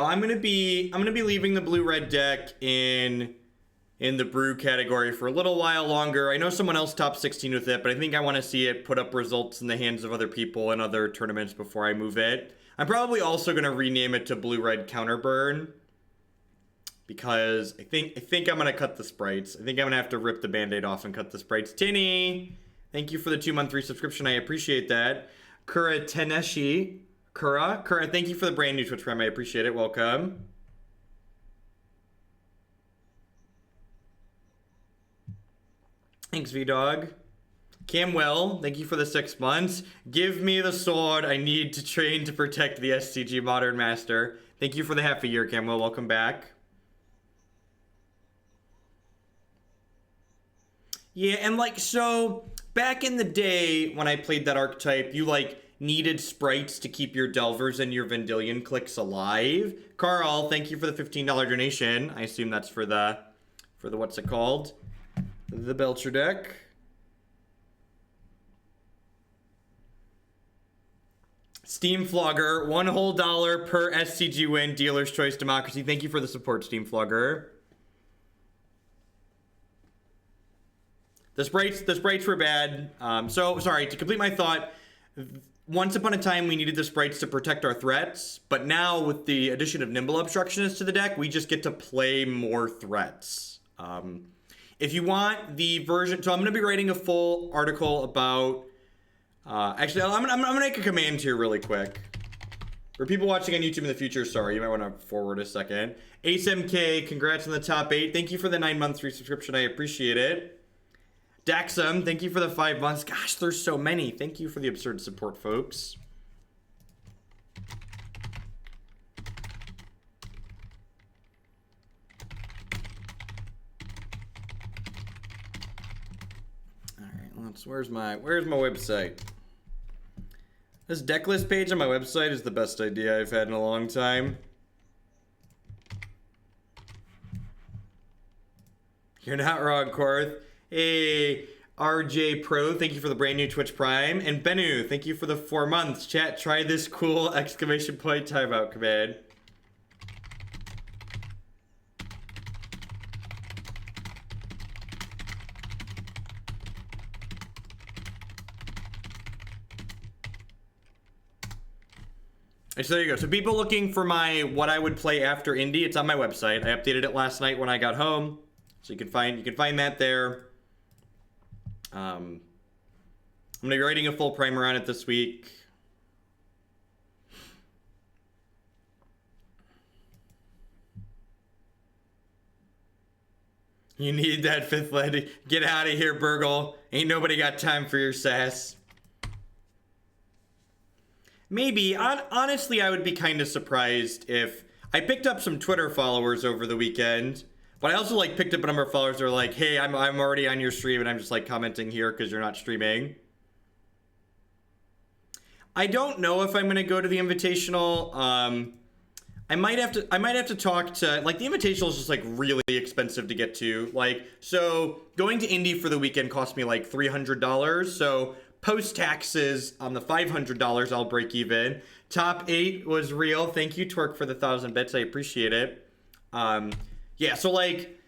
I'm gonna be leaving the blue-red deck in the brew category for a little while longer. I know someone else top 16 with it, but I think I want to see it put up results in the hands of other people in other tournaments before I move it. I'm probably also gonna rename it to blue-red counterburn because I think I'm gonna cut the sprites. I think I'm gonna have to rip the band-aid off and cut the sprites. Tinny, thank you for the 2-month resubscription. I appreciate that. Kura Teneshi. Kura, thank you for the brand new Twitch Prime. I appreciate it. Welcome. Thanks, V-Dog. Camwell, thank you for the 6 months. Give me the sword I need to train to protect the SCG Modern Master. Thank you for the half a year, Camwell. Welcome back. Yeah, and like, so back in the day when I played that archetype, you like needed sprites to keep your Delvers and your Vendilion clicks alive. Carl, thank you for the $15 donation. I assume that's for the what's it called? The Belcher deck. Steam Flogger, $1 whole per SCG win, dealer's choice democracy. Thank you for the support, Steam Flogger. The sprites were bad. So sorry, to complete my thought, once upon a time we needed the sprites to protect our threats, but now with the addition of Nimble Obstructionist to the deck, we just get to play more threats. If you want the version, so I'm gonna be writing a full article about, actually I'm gonna make a command here really quick. For people watching on YouTube in the future, sorry, you might wanna forward a second. Ace MK, congrats on the top 8. Thank you for the 9 months resubscription, I appreciate it. Daxum, thank you for the 5 months. Gosh, there's so many. Thank you for the absurd support, folks. All right, where's my website? This decklist page on my website is the best idea I've had in a long time. You're not wrong, Korth. Hey, RJ Pro, thank you for the brand new Twitch Prime. And Benu, thank you for the 4 months. Chat, try this cool exclamation point timeout command. So there you go. So people looking for my what I would play after Indy, it's on my website. I updated it last night when I got home. So you can find that there. I'm gonna be writing a full primer on it this week. You need that 5th lead. Get out of here, Burgle. Ain't nobody got time for your sass. Maybe. Honestly, I would be kind of surprised if I picked up some Twitter followers over the weekend. But I also like picked up a number of followers that are like, hey, I'm already on your stream and I'm just like commenting here because you're not streaming. I don't know if I'm gonna go to the Invitational. I might have to talk to, like, the Invitational is just like really expensive to get to. Like, so going to Indy for the weekend cost me like $300. So post taxes on the $500, I'll break even. Top 8 was real. Thank you, Twerk, for the 1,000 bits. I appreciate it. Yeah, so like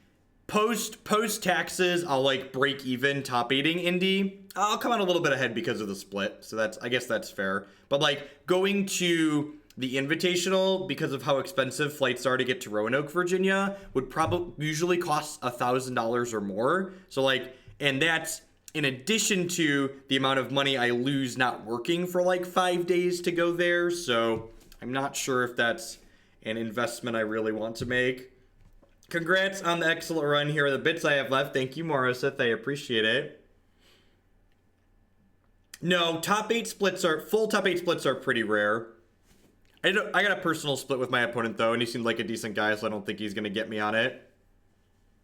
post taxes, I'll like break even top 8ing Indy. I'll come out a little bit ahead because of the split, so I guess that's fair. But like going to the Invitational because of how expensive flights are to get to Roanoke, Virginia, would probably usually cost $1,000 or more. So like, and that's in addition to the amount of money I lose not working for like 5 days to go there. So I'm not sure if that's an investment I really want to make. Congrats on the excellent run. Here are the bits I have left. Thank you, Morisseth. I appreciate it. No, full top 8 splits are pretty rare. I got a personal split with my opponent though, and he seemed like a decent guy, so I don't think he's gonna get me on it.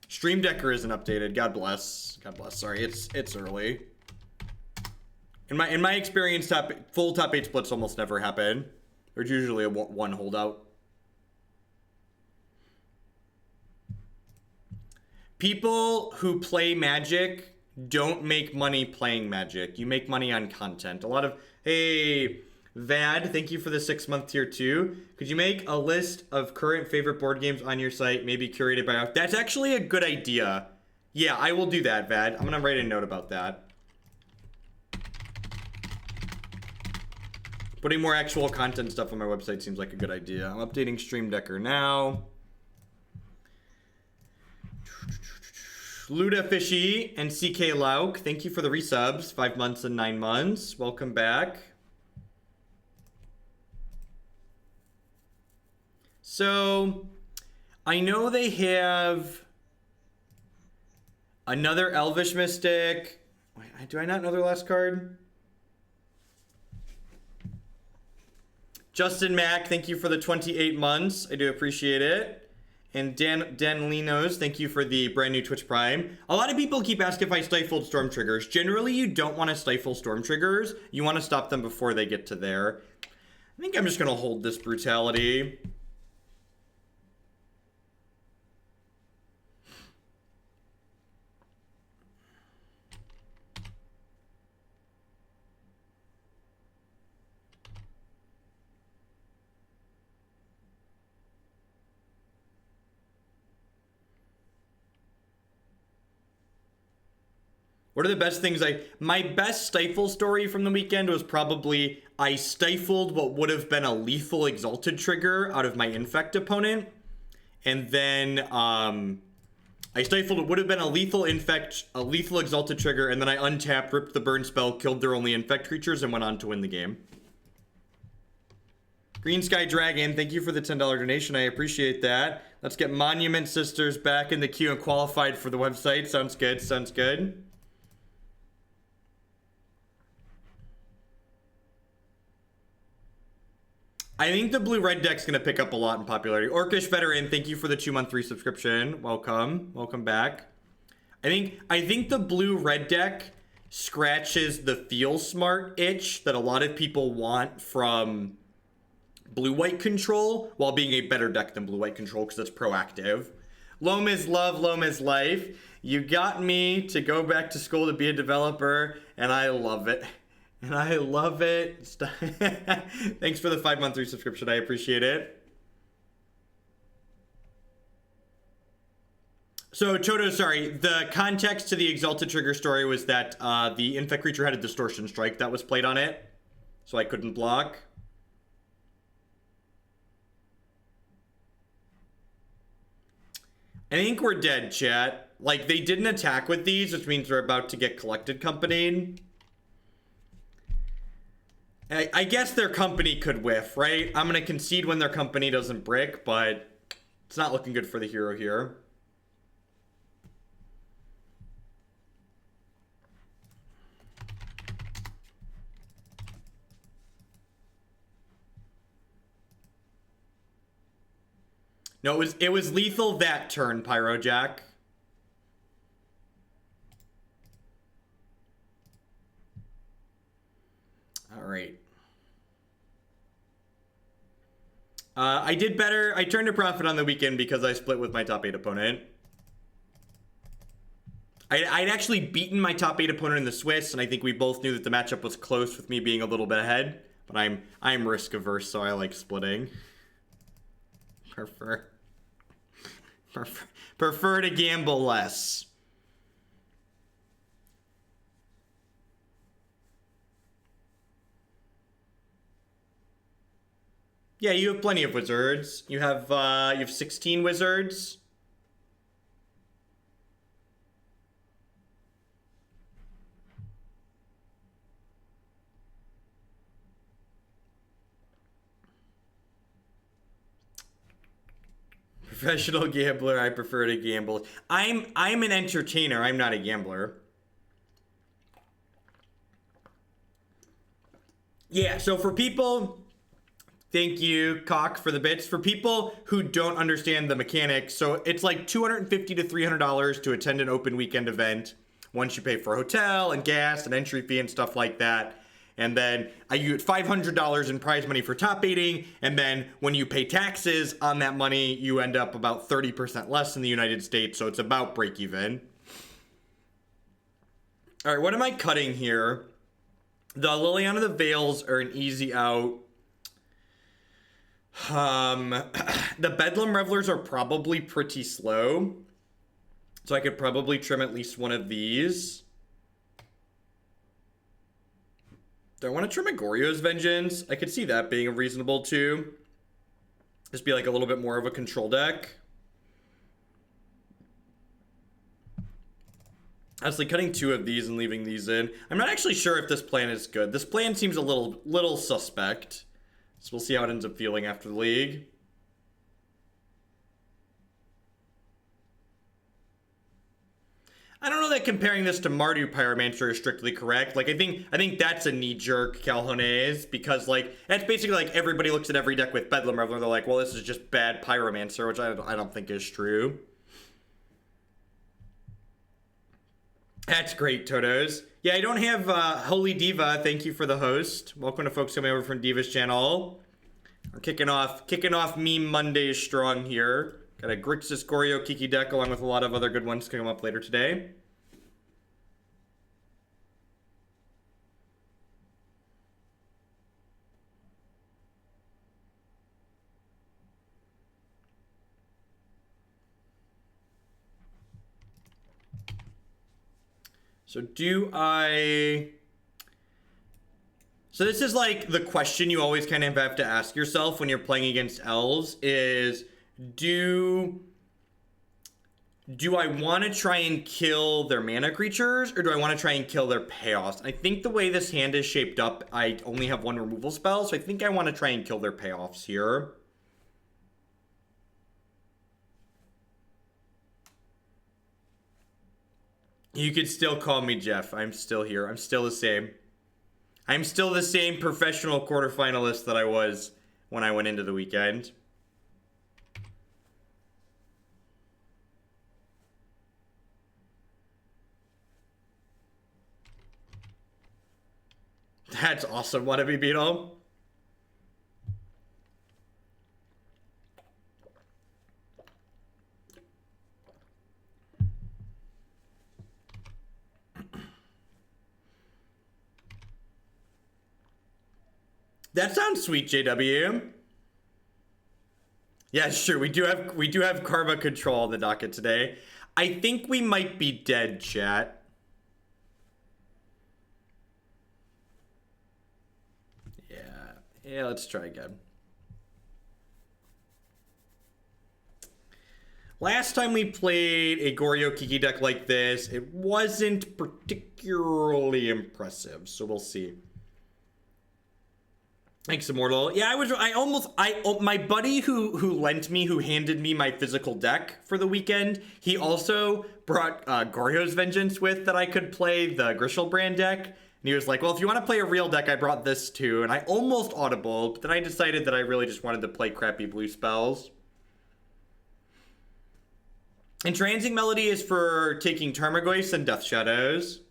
Stream Decker isn't updated. God bless. God bless. Sorry, it's early. In my experience, full top 8 splits almost never happen. There's usually a one holdout. People who play Magic don't make money playing Magic. You make money on content. A lot of, hey, Vad, thank you for the 6-month tier 2. Could you make a list of current favorite board games on your site, maybe curated by... That's actually a good idea. Yeah, I will do that, Vad. I'm gonna write a note about that. Putting more actual content stuff on my website seems like a good idea. I'm updating Stream Decker now. Luda Fishy and CK Lauk, thank you for the resubs. 5 months and 9 months. Welcome back. So, I know they have another Elvish Mystic. Wait, do I not know their last card? Justin Mack, thank you for the 28 months. I do appreciate it. And Dan Linos, thank you for the brand new Twitch Prime. A lot of people keep asking if I stifled Storm Triggers. Generally, you don't want to stifle Storm Triggers. You want to stop them before they get to there. I think I'm just going to hold this Brutality. What are the best things my best stifle story from the weekend was probably I stifled what would have been a lethal exalted trigger out of my infect opponent. And then I stifled what would have been a lethal exalted trigger, and then I untapped, ripped the burn spell, killed their only infect creatures, and went on to win the game. Green Sky Dragon, thank you for the $10 donation. I appreciate that. Let's get Monument Sisters back in the queue and qualified for the website. Sounds good, sounds good. I think the blue-red deck's going to pick up a lot in popularity. Orcish Veteran, thank you for the 2-month resubscription. Welcome. Welcome back. I think the blue-red deck scratches the feel smart itch that a lot of people want from blue-white control, while being a better deck than blue-white control because it's proactive. Loam is love, Loam is life. You got me to go back to school to be a developer, and I love it. And I love it. Thanks for the 5-month resubscription. I appreciate it. So, Chodo, sorry. The context to the Exalted Trigger story was that the infect creature had a Distortion Strike that was played on it. So I couldn't block. I think we're dead, chat. Like, they didn't attack with these, which means they're about to get collected companied. I guess their company could whiff, right? I'm going to concede when their company doesn't brick, but it's not looking good for the hero here. No, it was lethal that turn, Pyrojack. All right. I did better. I turned a profit on the weekend because I split with my top 8 opponent. I'd actually beaten my top 8 opponent in the Swiss, and I think we both knew that the matchup was close with me being a little bit ahead. But I'm risk averse, so I like splitting. Prefer to gamble less. Yeah, you have plenty of wizards. You have 16 wizards. Professional gambler, I prefer to gamble. I'm an entertainer, I'm not a gambler. Yeah, so for people, thank you, Cock, for the bits. For people who don't understand the mechanics, so it's like $250 to $300 to attend an open weekend event. Once you pay for a hotel and gas and entry fee and stuff like that. And then you get $500 in prize money for top aiding. And then when you pay taxes on that money, you end up about 30% less in the United States. So it's about break even. All right, what am I cutting here? The Liliana the Veils are an easy out. The Bedlam Revelers are probably pretty slow. So I could probably trim at least one of these. Do I want to trim a Goryo's Vengeance? I could see that being reasonable too. Just be like a little bit more of a control deck. Honestly, cutting two of these and leaving these in. I'm not actually sure if this plan is good. This plan seems a little suspect. So we'll see how it ends up feeling after the league. I don't know that comparing this to Mardu Pyromancer is strictly correct. Like, I think that's a knee-jerk Calhounais, because, like, that's basically like everybody looks at every deck with Bedlam Reveler, they're like, well, this is just bad Pyromancer, which I don't think is true. That's great, Totos. Yeah, I don't have Holy Diva. Thank you for the host. Welcome to folks coming over from Diva's channel. We're kicking off Meme Mondays strong here. Got a Grixis Goryo Kiki deck along with a lot of other good ones coming up later today. So So this is like the question you always kind of have to ask yourself when you're playing against Elves is, do I want to try and kill their mana creatures, or do I want to try and kill their payoffs? I think the way this hand is shaped up, I only have one removal spell, so I think I want to try and kill their payoffs here. You could still call me Jeff. I'm still here. I'm still the same. I'm still the same professional quarterfinalist that I was when I went into the weekend. That's awesome, Wannabe Beetle. That sounds sweet, JW. Yeah, sure. We do have Karma Control on the docket today. I think we might be dead, chat. Yeah, let's try again. Last time we played a Goryo Kiki deck like this, it wasn't particularly impressive, so we'll see. Thanks, Immortal. Yeah, my buddy who handed me my physical deck for the weekend, he also brought Goryo's Vengeance with that I could play the Grishelbrand deck. And he was like, well, if you want to play a real deck, I brought this too. And I almost audible, but then I decided that I really just wanted to play crappy blue spells. Entrancing Melody is for taking Tarmogoyf and Death Shadows.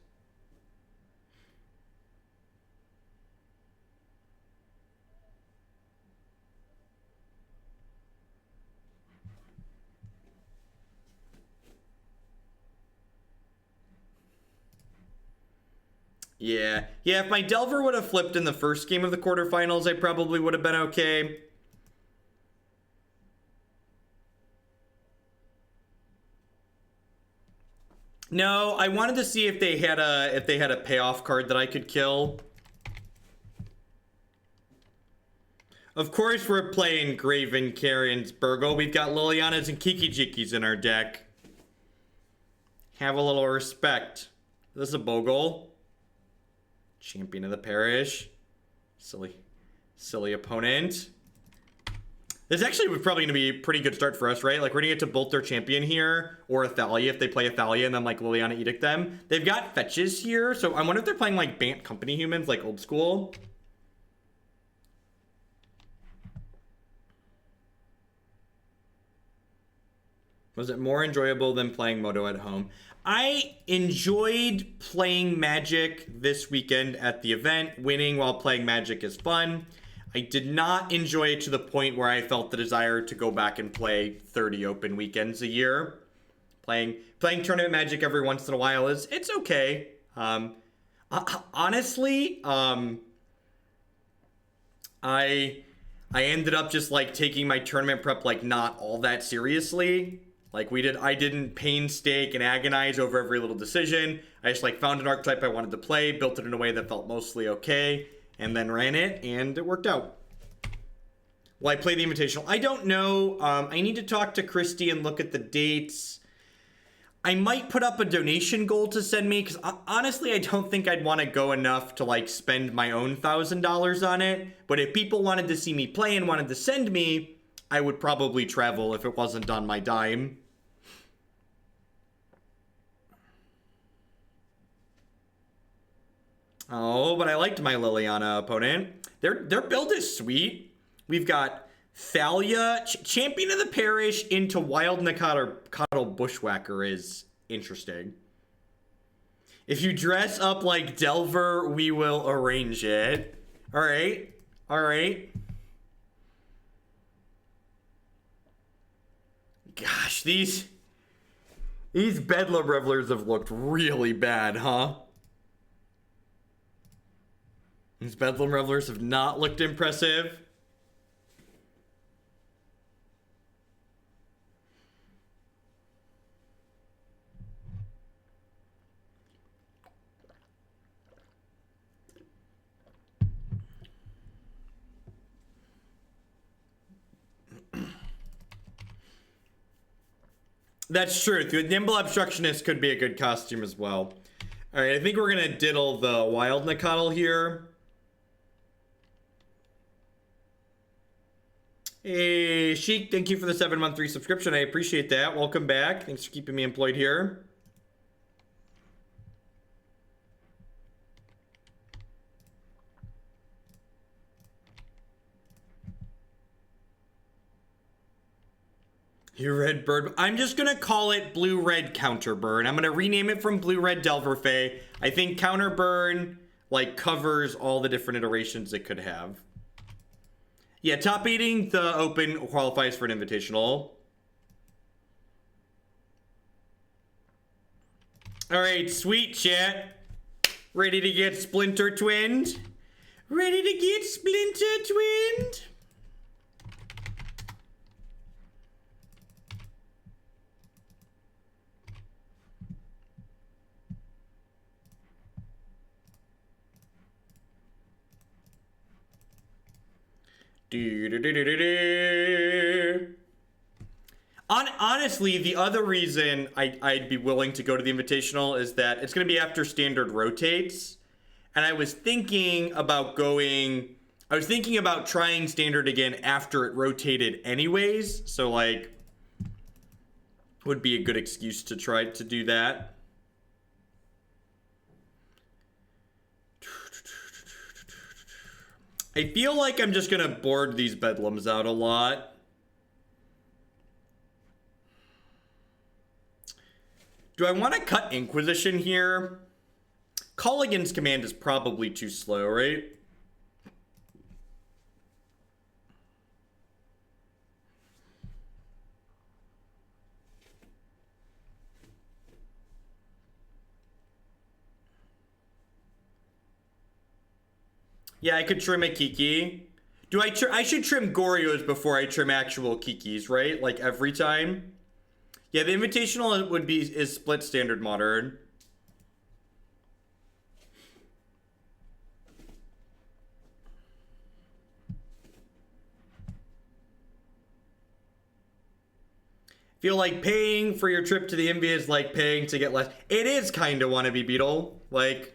Yeah, if my Delver would have flipped in the first game of the quarterfinals, I probably would have been okay. No, I wanted to see if they had a payoff card that I could kill. Of course we're playing Graven Cairns, Burgle. We've got Lilianas and Kiki-Jikis in our deck. Have a little respect. This is a Bogle. Champion of the Parish. Silly opponent. This actually was probably going to be a pretty good start for us, right? Like, we're going to get to bolt their champion here, or Athalia if they play Athalia, and then, like, Liliana Edict them. They've got fetches here, so I wonder if they're playing, like, Bant Company humans, like old school. Was it more enjoyable than playing Moto at home? I enjoyed playing Magic this weekend at the event. Winning while playing Magic is fun. I did not enjoy it to the point where I felt the desire to go back and play 30 open weekends a year. Playing tournament Magic every once in a while it's okay. Honestly, I ended up just like taking my tournament prep like not all that seriously. Like I didn't painstake and agonize over every little decision. I just like found an archetype I wanted to play, built it in a way that felt mostly okay, and then ran it, and it worked out. Will I play the Invitational? I don't know. I need to talk to Christy and look at the dates. I might put up a donation goal to send me, because honestly, I don't think I'd want to go enough to like spend my own $1,000 on it. But if people wanted to see me play and wanted to send me, I would probably travel if it wasn't on my dime. Oh, but I liked my Liliana opponent. Their build is sweet. We've got Thalia, Champion of the Parish into Wild Nacatl Bushwhacker is interesting. If you dress up like Delver, we will arrange it. Alright. Alright. Gosh, these Bedlam Revelers have looked really bad, huh? These Bedlam Revelers have not looked impressive. That's true. The Nimble Obstructionist could be a good costume as well. Alright, I think we're gonna diddle the Wild Nacatl here. Hey, Sheik, thank you for the 7-month resubscription. I appreciate that. Welcome back. Thanks for keeping me employed here. You red bird. I'm just gonna call it blue-red counterburn. I'm gonna rename it from blue-red Delverfey. I think counterburn like covers all the different iterations it could have. Yeah, top 8ing the open qualifies for an invitational. Alright, sweet chat. Ready to get splinter twinned? Ready to get splinter twinned? Honestly, the other reason I'd be willing to go to the Invitational is that it's going to be after Standard rotates. And I was thinking about trying Standard again after it rotated anyways. So, like, would be a good excuse to try to do that. I feel like I'm just gonna board these Bedlams out a lot. Do I want to cut Inquisition here? Kolaghan's command is probably too slow, right? Yeah, I could trim a Kiki. I should trim Goryos before I trim actual Kikis, right? Like every time. Yeah, the Invitational is split Standard Modern. Feel like paying for your trip to the Invi is like paying to get less. It is kind of wannabe Beetle. Like,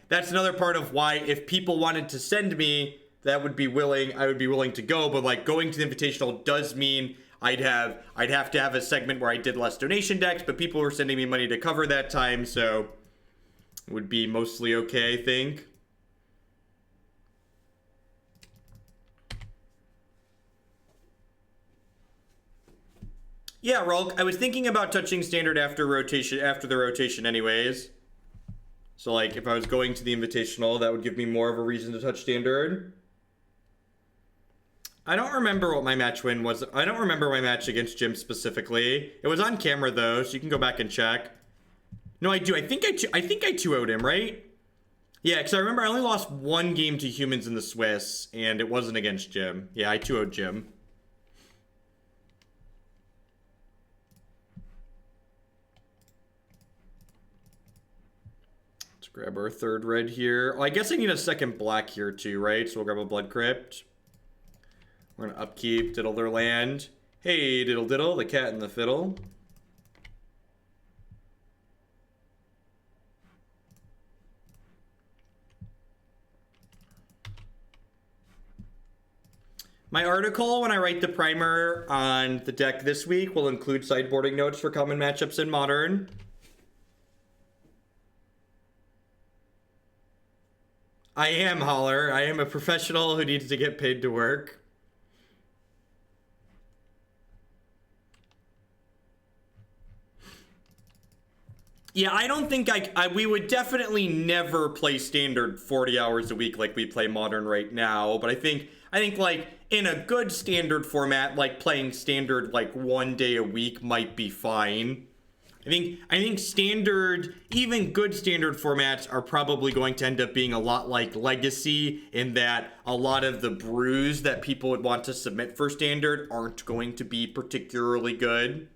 that's another part of why if people wanted to send me, I would be willing to go. But like going to the Invitational does mean I'd have to have a segment where I did less donation decks, but people were sending me money to cover that time, so it would be mostly okay, I think. Yeah, Rolk, I was thinking about touching Standard after the rotation anyways. So like if I was going to the Invitational, that would give me more of a reason to touch Standard. I don't remember what my match win was. I don't remember my match against Jim specifically. It was on camera though, so you can go back and check. No, I do. I think I 2-0'd him, right? Yeah, because I remember I only lost one game to humans in the Swiss, and it wasn't against Jim. Yeah, I 2-0'd Jim. Let's grab our third red here. Oh, I guess I need a second black here too, right? So we'll grab a Blood Crypt. We're gonna upkeep, diddle their land. Hey, diddle diddle, the cat and the fiddle. My article, when I write the primer on the deck this week, will include sideboarding notes for common matchups in Modern. I am, Holler. I am a professional who needs to get paid to work. Yeah, I don't think we would definitely never play Standard 40 hours a week like we play Modern right now, but I think like in a good Standard format, like playing Standard like 1 day a week might be fine. I think Standard, even good Standard formats are probably going to end up being a lot like Legacy, in that a lot of the brews that people would want to submit for Standard aren't going to be particularly good.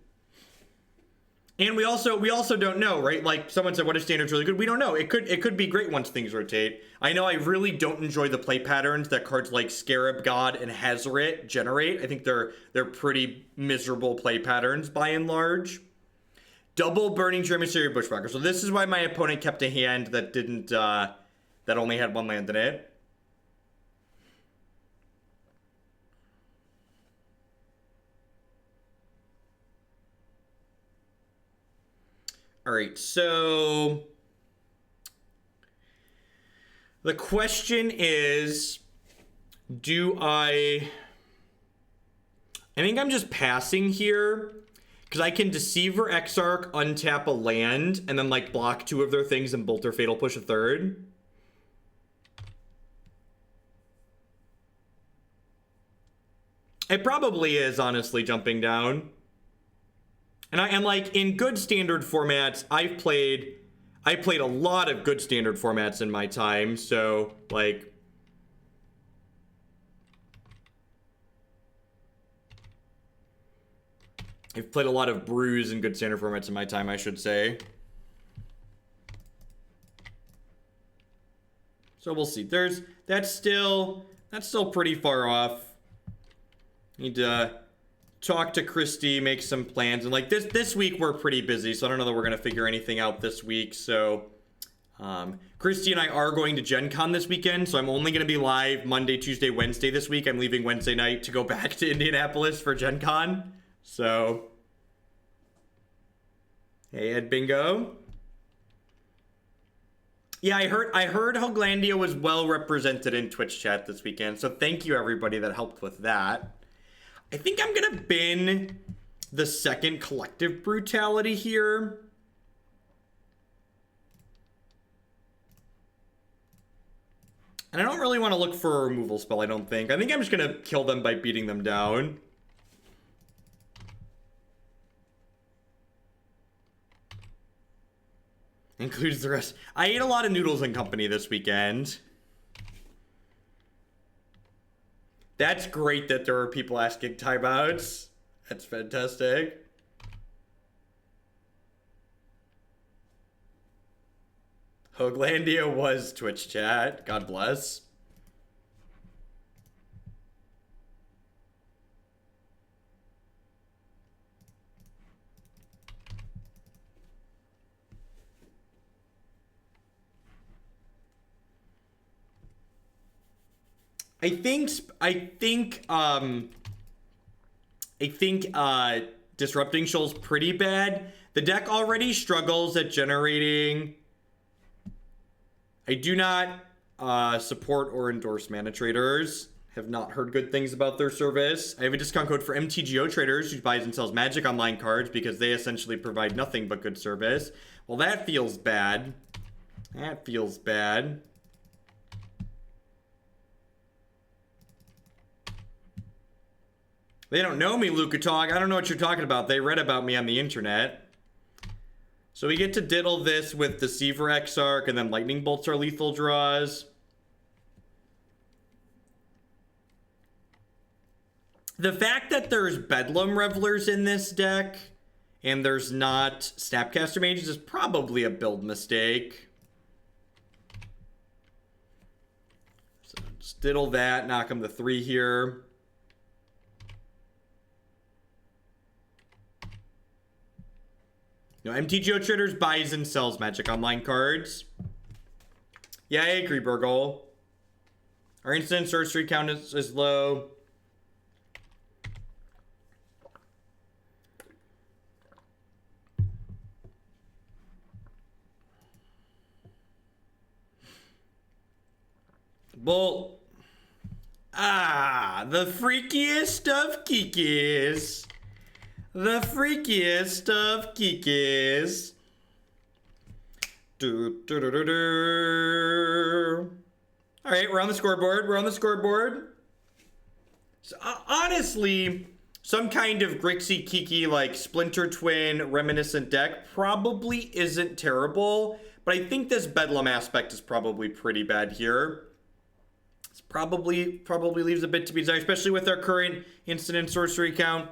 And we also don't know, right? Like someone said, what if Standard's really good? We don't know. It could be great once things rotate. I know I really don't enjoy the play patterns that cards like Scarab God and Hazoret generate. I think they're pretty miserable play patterns by and large. Double Burning Emissary Bushwhacker. So this is why my opponent kept a hand that didn't that only had one land in it. All right, so the question is, I think I'm just passing here, because I can Deceiver Exarch, untap a land, and then like block two of their things and Bolt or Fatal Push a third. It probably is, honestly, jumping down. And I am like, in good Standard formats, I played a lot of good Standard formats in my time, so like I've played a lot of brews in good Standard formats in my time, I should say. So we'll see. That's still pretty far off. Need to talk to Christy, make some plans, and like this week we're pretty busy, so I don't know that we're gonna figure anything out this week. So Christy and I are going to Gen Con this weekend, so I'm only gonna be live Monday, Tuesday, Wednesday this week. I'm leaving Wednesday night to go back to Indianapolis for Gen Con. So hey, Ed Bingo. Yeah, I heard Hoglandia was well represented in Twitch chat this weekend, so thank you everybody that helped with that. I think I'm gonna bin the second Collective Brutality here. And I don't really want to look for a removal spell, I don't think. I think I'm just gonna kill them by beating them down. Includes the rest. I ate a lot of noodles and company this weekend. That's great that there are people asking timeouts. That's fantastic. Hoglandia was Twitch chat. God bless. I think Disrupting Shoal's pretty bad. The deck already struggles at generating. I do not support or endorse Mana Traders. Have not heard good things about their service. I have a discount code for MTGO traders who buys and sells Magic Online cards because they essentially provide nothing but good service. Well, that feels bad. That feels bad. They don't know me, Lukatog. I don't know what you're talking about. They read about me on the internet. So we get to diddle this with Deceiver Exarch, and then Lightning Bolts are lethal draws. The fact that there's Bedlam Revelers in this deck, and there's not Snapcaster Mages, is probably a build mistake. So just diddle that, knock him to 3 here. No, MTGO traders buys and sells Magic Online cards. Yeah, I agree, Burgle. Our instant sorcery count is low. Well, the freakiest of Kikis. The freakiest of Kikis. All right, we're on the scoreboard. We're on the scoreboard. So, honestly, some kind of Grixie Kiki like Splinter Twin reminiscent deck probably isn't terrible, but I think this Bedlam aspect is probably pretty bad here. It's probably leaves a bit to be desired, especially with our current instant and sorcery count.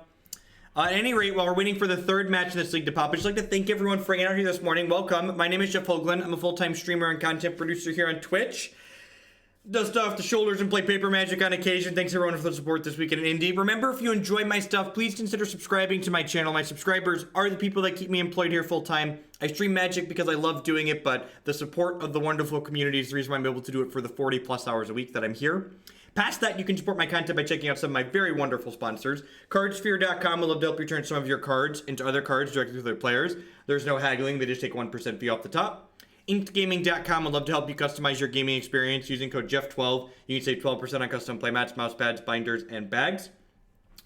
At any rate, while we're waiting for the third match in this league to pop, I'd just like to thank everyone for hanging out here this morning. Welcome. My name is Jeff Hoagland. I'm a full-time streamer and content producer here on Twitch. Dust off the shoulders and play paper Magic on occasion. Thanks everyone for the support this weekend in Indie. Remember, if you enjoy my stuff, please consider subscribing to my channel. My subscribers are the people that keep me employed here full-time. I stream Magic because I love doing it, but the support of the wonderful community is the reason why I'm able to do it for the 40+ hours a week that I'm here. Past that, you can support my content by checking out some of my very wonderful sponsors. Cardsphere.com will love to help you turn some of your cards into other cards directly to their players. There's no haggling, they just take 1% fee off the top. InkedGaming.com would love to help you customize your gaming experience using code Jeff12. You can save 12% on custom playmats, mouse pads, binders, and bags.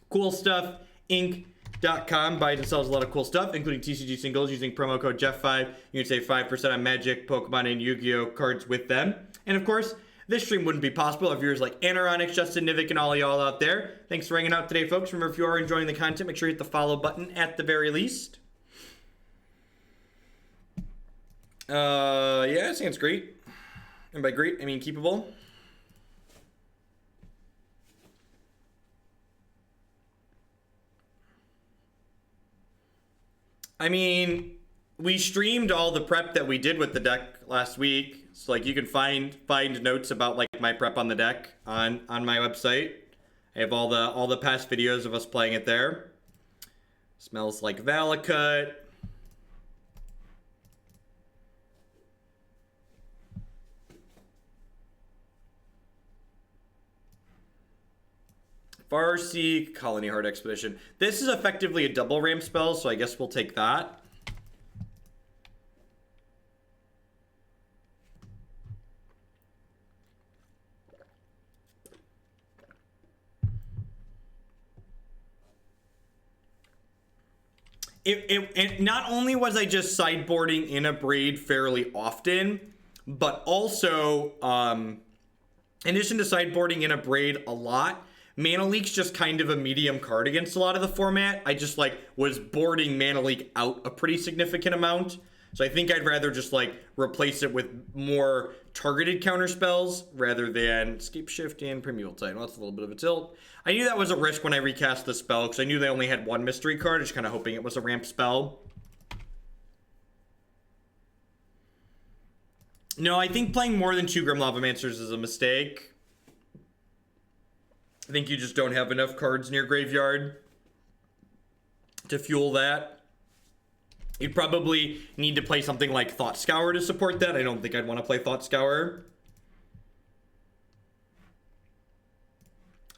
Cool Stuff Inc.com buys and sells a lot of cool stuff, including TCG singles using promo code Jeff5. You can save 5% on Magic, Pokemon, and Yu-Gi-Oh cards with them. And of course, this stream wouldn't be possible if viewers like Anaronix, Justin Nivik, and all y'all out there. Thanks for hanging out today, folks. Remember, if you are enjoying the content, make sure you hit the follow button at the very least. Yeah, it sounds great. And by great, I mean keepable. I mean, we streamed all the prep that we did with the deck last week. So like you can find notes about like my prep on the deck on my website. I have all the past videos of us playing it there. Smells like Valakut. Farseek, Colony Heart Expedition. This is effectively a double ramp spell, so I guess we'll take that. It not only was I just sideboarding in a braid fairly often, but also, in addition to sideboarding in a braid a lot, Mana Leak's just kind of a medium card against a lot of the format. I just like was boarding Mana Leak out a pretty significant amount. So I think I'd rather just like replace it with more targeted counter spells rather than Escape Shift and Primeval Titan. Well, that's a little bit of a tilt. I knew that was a risk when I recast the spell because I knew they only had one mystery card. Just kind of hoping it was a ramp spell. No, I think playing more than 2 Grim Lavamancers is a mistake. I think you just don't have enough cards near graveyard to fuel that. You'd probably need to play something like Thought Scour to support that. I don't think I'd want to play Thought Scour.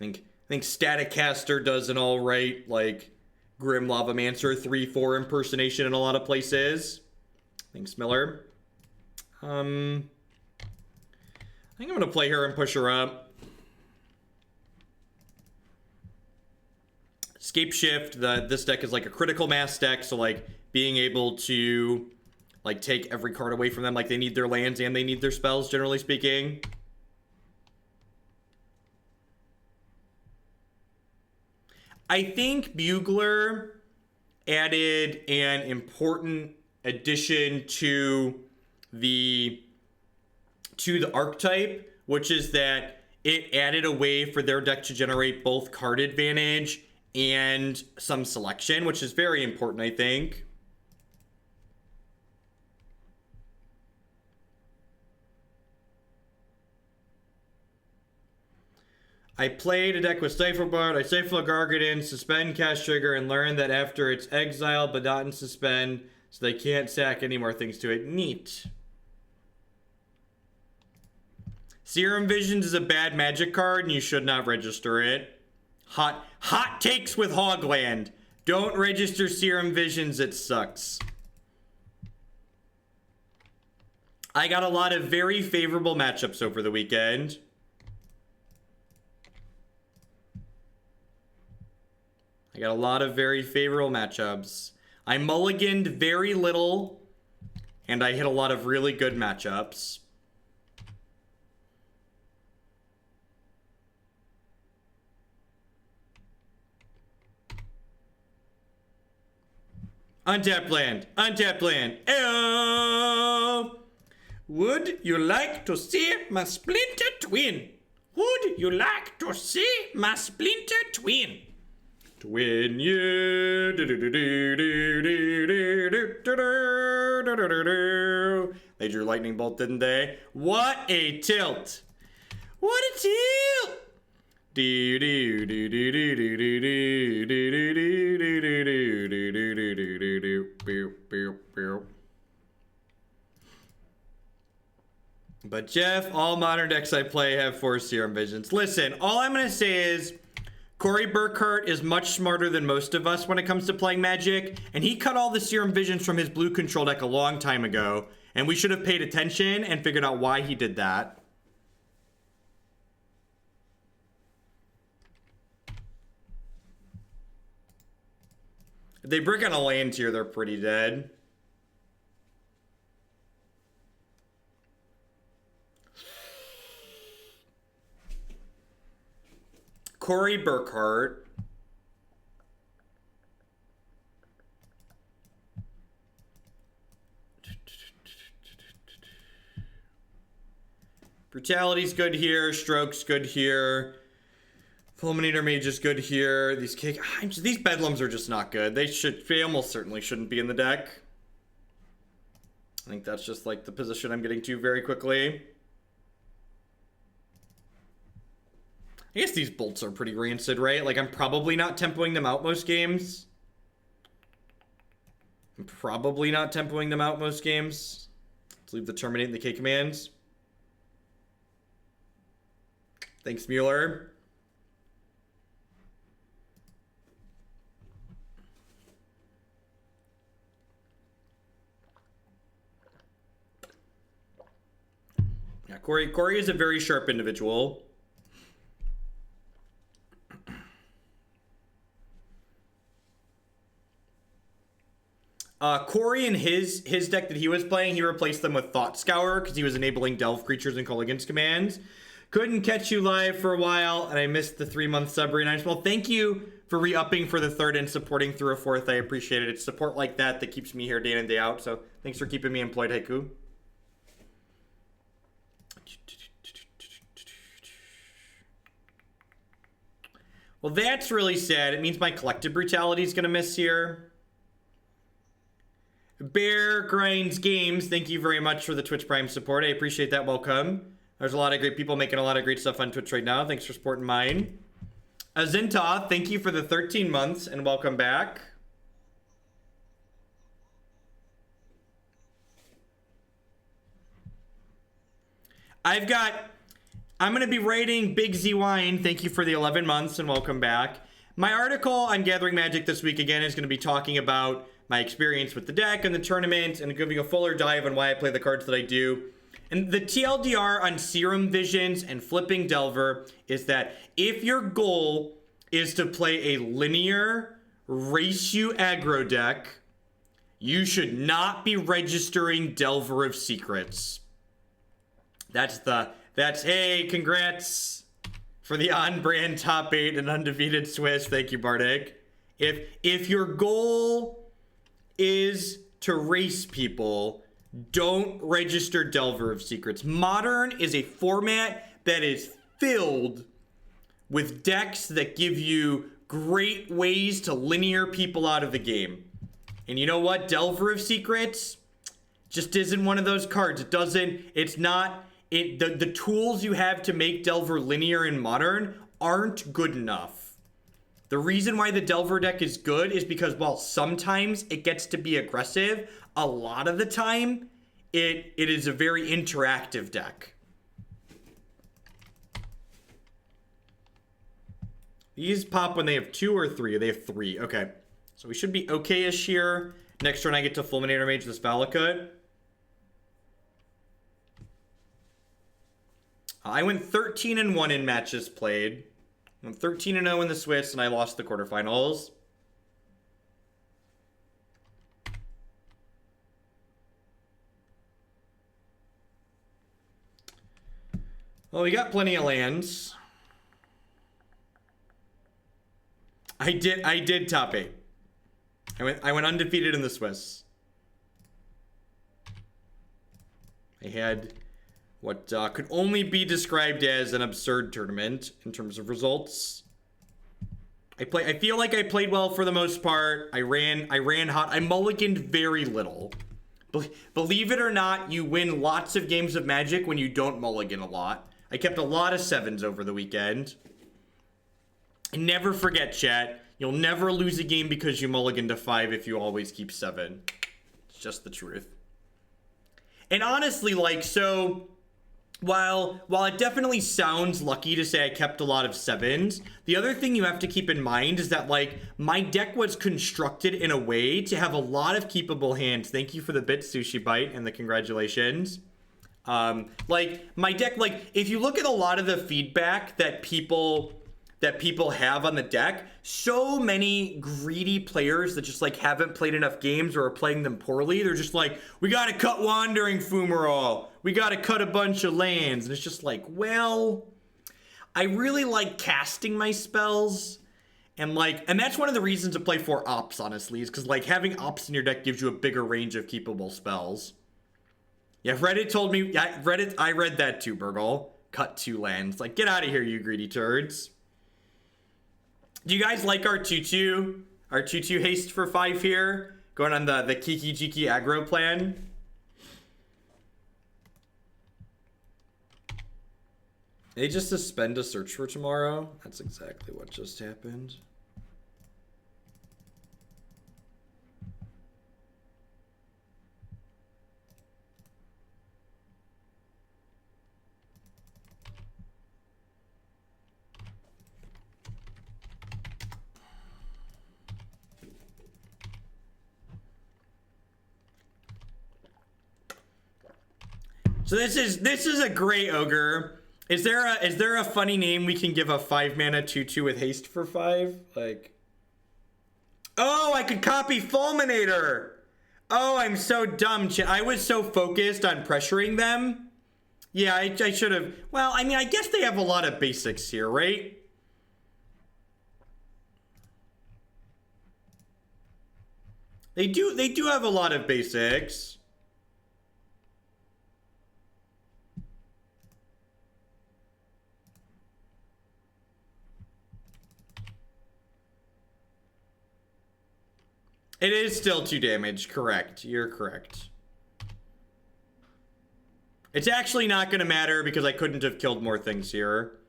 I think Static Caster does an alright, like, Grim Lavamancer 3-4 impersonation in a lot of places. Thanks, Miller. I think I'm going to play her and push her up. Escape Shift, this deck is like a critical mass deck, so like being able to like take every card away from them, like they need their lands and they need their spells, generally speaking. I think Bugler added an important addition to the archetype, which is that it added a way for their deck to generate both card advantage and some selection, which is very important, I think. I played a deck with Stifle Bard. I Stifle a Gargadin, suspend cast trigger, and learned that after it's exiled but not in suspend, so they can't sack any more things to it. Neat. Serum Visions is a bad Magic card, and you should not register it. Hot takes with Hogland. Don't register Serum Visions, it sucks. I got a lot of very favorable matchups over the weekend. I got a lot of very favorable matchups. I mulliganed very little, and I hit a lot of really good matchups. Untapped land. Untapped land. Ew. Would you like to see my splinter twin? Would you like to see my splinter twin? Twin, yeah. They drew lightning bolt, didn't they? What a tilt! What a tilt! But Jeff, all modern decks I play have 4 Serum Visions. Listen, all I'm gonna say is Corey Burkhart is much smarter than most of us when it comes to playing Magic, and he cut all the Serum Visions from his blue control deck a long time ago, and we should have paid attention and figured out why he did that. If they brick on a land tier, they're pretty dead. Corey Burkhart. Brutality's good here. Stroke's good here. Fulminator Mage is good here. These Bedlams are just not good. They almost certainly shouldn't be in the deck. I think that's just like the position I'm getting to very quickly. I guess these bolts are pretty rancid, right? Like, I'm probably not tempoing them out most games. Let's leave the Terminate and the K commands. Thanks, Mueller. Yeah, Corey is a very sharp individual. Corey in his deck that he was playing, he replaced them with Thought Scour because he was enabling Delve creatures and Kolaghan's commands. Couldn't catch you live for a while, and I missed the 3-month sub re-nice. Well, thank you for re-upping for the 3rd and supporting through a 4th. I appreciate it. It's support like that that keeps me here day in and day out. So thanks for keeping me employed, Haiku. Well, that's really sad. It means my Collective Brutality is going to miss here. Bear Grinds Games, thank you very much for the Twitch Prime support. I appreciate that. Welcome. There's a lot of great people making a lot of great stuff on Twitch right now. Thanks for supporting mine. Azinta, thank you for the 13 months and welcome back. I'm going to be writing Big Z Wine. Thank you for the 11 months and welcome back. My article on Gathering Magic this week again is going to be talking about my experience with the deck and the tournament and giving a fuller dive on why I play the cards that I do. And the TLDR on Serum Visions and Flipping Delver is that if your goal is to play a linear race you aggro deck, you should not be registering Delver of Secrets. Hey, congrats for the on-brand top 8 and undefeated Swiss. Thank you, Bardic. If your goal is to race people, don't register Delver of Secrets. Modern is a format that is filled with decks that give you great ways to linear people out of the game. And you know what? Delver of Secrets just isn't one of those cards. The tools you have to make Delver linear in Modern aren't good enough. The reason why the Delver deck is good is because, while sometimes it gets to be aggressive, a lot of the time it is a very interactive deck. These pop when they have 2 or 3. They have 3. Okay. So we should be okay-ish here. Next turn I get to Fulminator Mage this Valakut. I went 13-1 in matches played. I went 13-0 in the Swiss, and I lost the quarterfinals. Well, we got plenty of lands. I did top 8. I went undefeated in the Swiss. I had what could only be described as an absurd tournament in terms of results. I feel like I played well for the most part. I ran hot. I mulliganed very little. Believe it or not, you win lots of games of Magic when you don't mulligan a lot. I kept a lot of 7s over the weekend. And never forget, chat, you'll never lose a game because you mulligan to 5 if you always keep 7. It's just the truth. And honestly, like, so while it definitely sounds lucky to say I kept a lot of 7s, the other thing you have to keep in mind is that, like, my deck was constructed in a way to have a lot of keepable hands. Thank you for the bit, Sushi Bite, and the congratulations. Like, my deck, like, if you look at a lot of the feedback that people have on the deck, so many greedy players that just, like, haven't played enough games or are playing them poorly, they're just like, we gotta cut Wandering Fumarole, we gotta cut a bunch of lands, and it's just like, well, I really like casting my spells, and that's one of the reasons to play 4 Ops, honestly, is because, like, having Ops in your deck gives you a bigger range of keepable spells. Yeah, Reddit told me, yeah, Reddit, I read that too, Burgle. Cut 2 lands. Like, get out of here, you greedy turds. Do you guys like our 2-2? Our 2-2 haste for 5 here? Going on the Kiki-Jiki aggro plan? They just suspend a search for tomorrow? That's exactly what just happened. So this is a great ogre. Is there a funny name we can give a 5-mana 2-2 with haste for 5? Like, oh, I could copy Fulminator. Oh, I'm so dumb. I was so focused on pressuring them. Yeah, I should have. Well, I mean, I guess they have a lot of basics here, right? They do have a lot of basics. It is still 2 damage, correct. You're correct. It's actually not going to matter because I couldn't have killed more things here.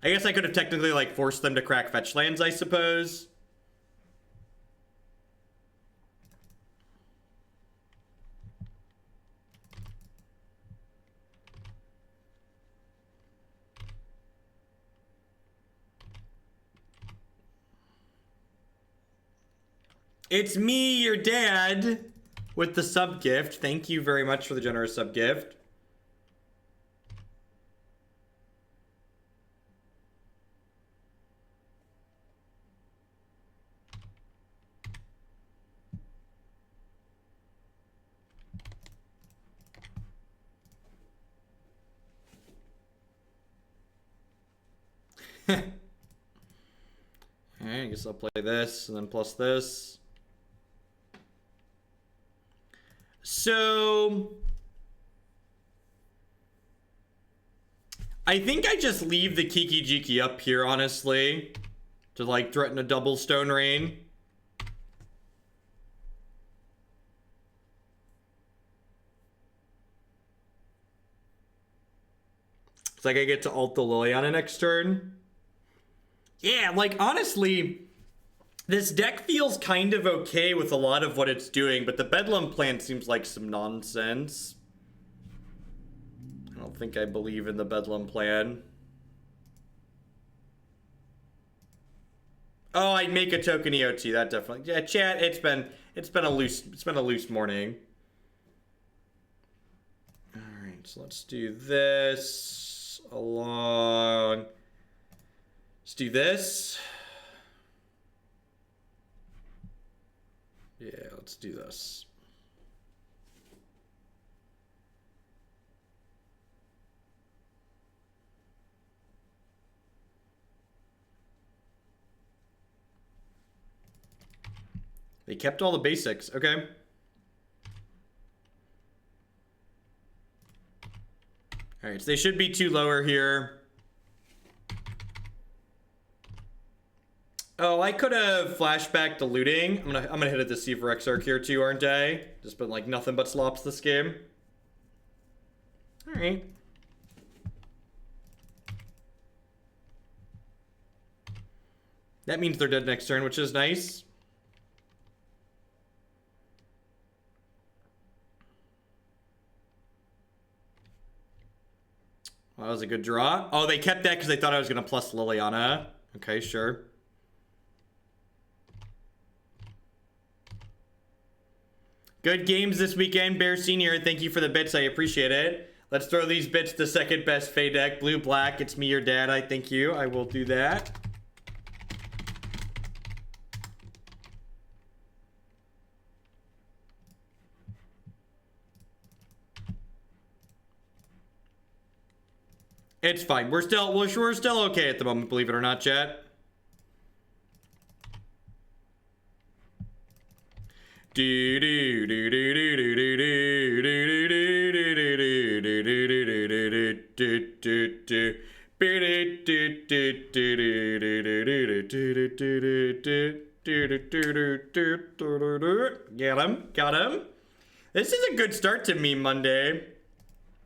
I guess I could have technically, like, forced them to crack fetch lands, I suppose. It's me, your dad, with the sub gift. Thank you very much for the generous sub gift. Alright, I guess I'll play this and then plus this. So I think I just leave the Kiki-Jiki up here, honestly, to like threaten a double Stone Rain. It's like I get to ult the Liliana next turn. Yeah, like honestly, this deck feels kind of okay with a lot of what it's doing, but the Bedlam plan seems like some nonsense. I don't think I believe in the Bedlam plan. Oh, I'd make a token EOT, that definitely. Yeah, chat, it's been a loose morning. Alright, so let's do this along. Let's do this. Yeah, let's do this. They kept all the basics. Okay. All right, so they should be 2 lower here. Oh, I could have flashbacked the looting. I'm gonna hit a Deceiver Exarch here too, aren't I? Just been like nothing but slops this game. All right. That means they're dead next turn, which is nice. Well, that was a good draw. Oh, they kept that because they thought I was gonna plus Liliana. Okay, sure. Good games this weekend, Bear Senior. Thank you for the bits. I appreciate it. Let's throw these bits to second best Fae deck. Blue, black. It's me, your dad. I thank you. I will do that. It's fine. We're still okay at the moment, believe it or not, chat. Got him. This is a good start to Meme Monday.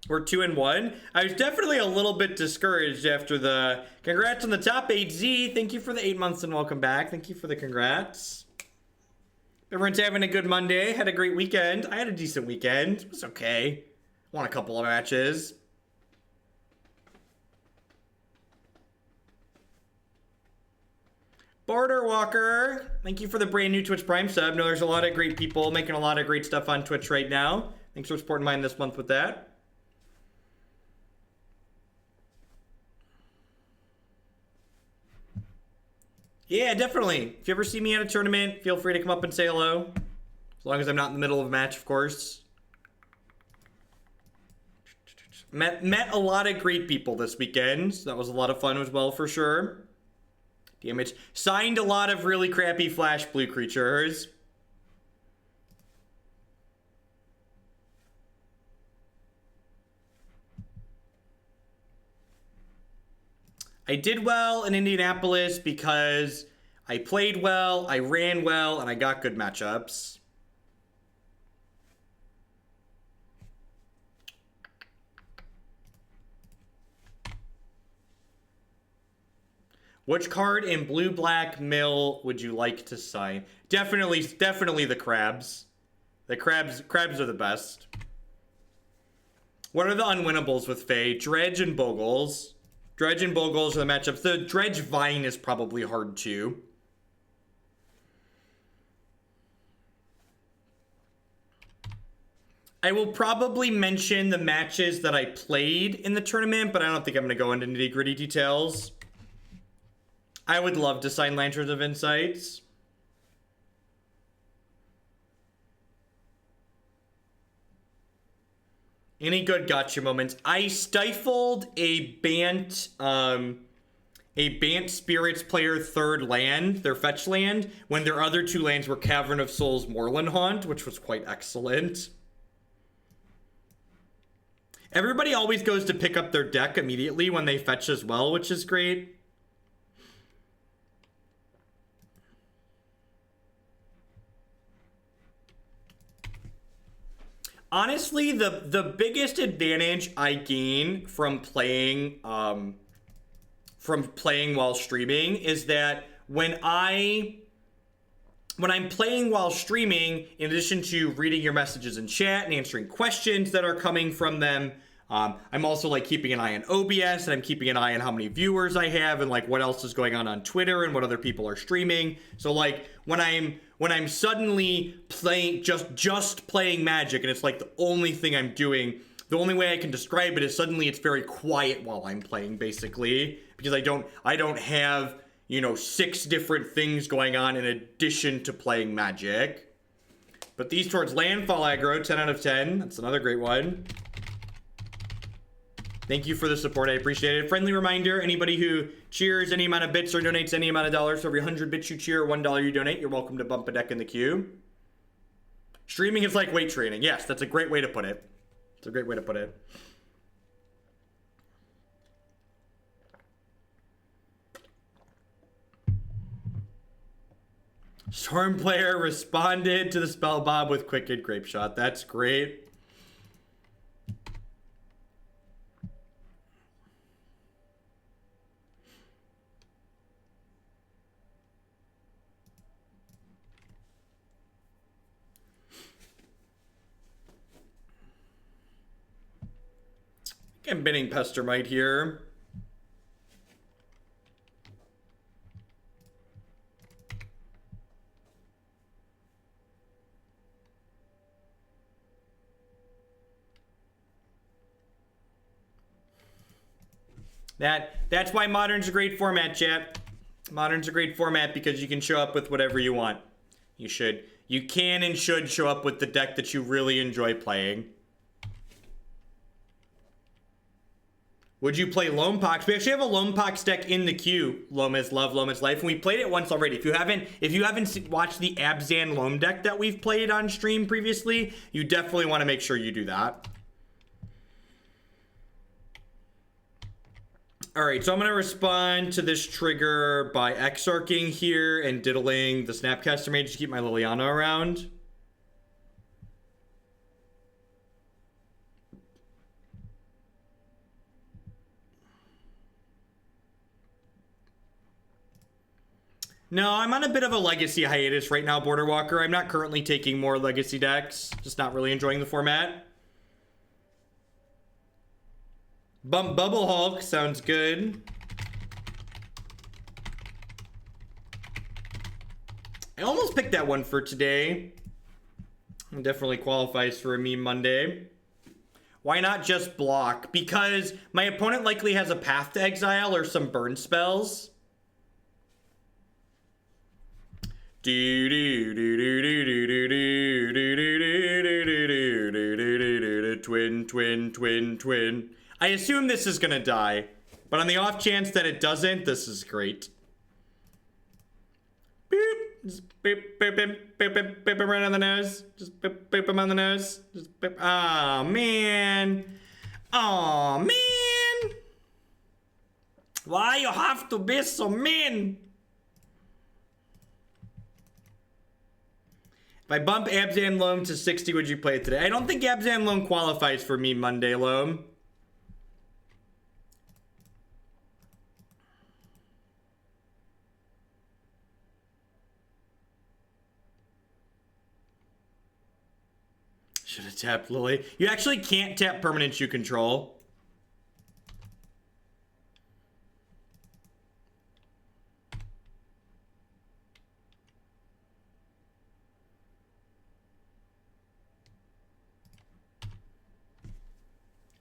We're 2-1. I was definitely a little bit discouraged after the congrats on the top 8Z. Thank you for the 8 months and welcome back. Thank you for the congrats. Everyone's having a good Monday. Had a great weekend. I had a decent weekend. It was okay. Won a couple of matches. Border Walker, thank you for the brand new Twitch Prime sub. No, there's a lot of great people making a lot of great stuff on Twitch right now. Thanks for supporting mine this month with that. Yeah, definitely. If you ever see me at a tournament, feel free to come up and say hello. As long as I'm not in the middle of a match, of course. Met a lot of great people this weekend. So that was a lot of fun as well, for sure. Damage. Signed a lot of really crappy Flash Blue creatures. I did well in Indianapolis because I played well, I ran well, and I got good matchups. Which card in blue-black mill would you like to sign? Definitely the crabs. The crabs are the best. What are the unwinnables with Fae? Dredge and Bogles. Dredge and Bogles are the matchups. The Dredge Vine is probably hard too. I will probably mention the matches that I played in the tournament, but I don't think I'm going to go into nitty-gritty details. I would love to sign Lanterns of Insights. Any good gotcha moments? I stifled a Bant Spirits player third land, their fetch land, when their other 2 lands were Cavern of Souls, Moorland Haunt, which was quite excellent. Everybody always goes to pick up their deck immediately when they fetch as well, which is great. Honestly, the biggest advantage I gain from playing while streaming is that when I'm playing while streaming, in addition to reading your messages in chat and answering questions that are coming from them, I'm also like keeping an eye on OBS, and I'm keeping an eye on how many viewers I have and like what else is going on Twitter and what other people are streaming. So like when I'm suddenly playing just playing Magic, and it's like the only thing I'm doing, the only way I can describe it is suddenly it's very quiet while I'm playing, basically, because I don't have, you know, 6 different things going on in addition to playing Magic. But these towards landfall aggro, 10 out of 10. That's another great one. Thank you for the support. I appreciate it. Friendly reminder, anybody who cheers any amount of bits or donates any amount of dollars, for every 100 bits you cheer or $1 you donate, you're welcome to bump a deck in the queue. Streaming is like weight training. Yes, that's a great way to put it. It's a great way to put it. Storm player responded to the spell bomb with quick hit grape shot. That's great. I'm binning Pestermite here. That's why Modern's a great format, chat. Modern's a great format because you can show up with whatever you want. You can and should show up with the deck that you really enjoy playing. Would you play Loampox? We actually have a Loampox deck in the queue. Loam is love, Loam is life, and we played it once already. If you haven't watched the Abzan Loam deck that we've played on stream previously, you definitely want to make sure you do that. Alright, so I'm going to respond to this trigger by Exarching here and diddling the Snapcaster Mage to keep my Liliana around. No, I'm on a bit of a legacy hiatus right now, Border Walker. I'm not currently taking more legacy decks. Just not really enjoying the format. Bubble Hulk sounds good. I almost picked that one for today. It definitely qualifies for a meme Monday. Why not just block? Because my opponent likely has a Path to Exile or some burn spells. Twin. I assume this is gonna die, but on the off chance that it doesn't, this is great. Just beep him right on the nose. Just beep him on the nose. Just beep. Oh man. Oh man. Why you have to be so mean? If I bump Abzan Loam to 60, would you play it today? I don't think Abzan Loam qualifies for me Monday, Loam. Should have tapped Lily. You actually can't tap permanents you control.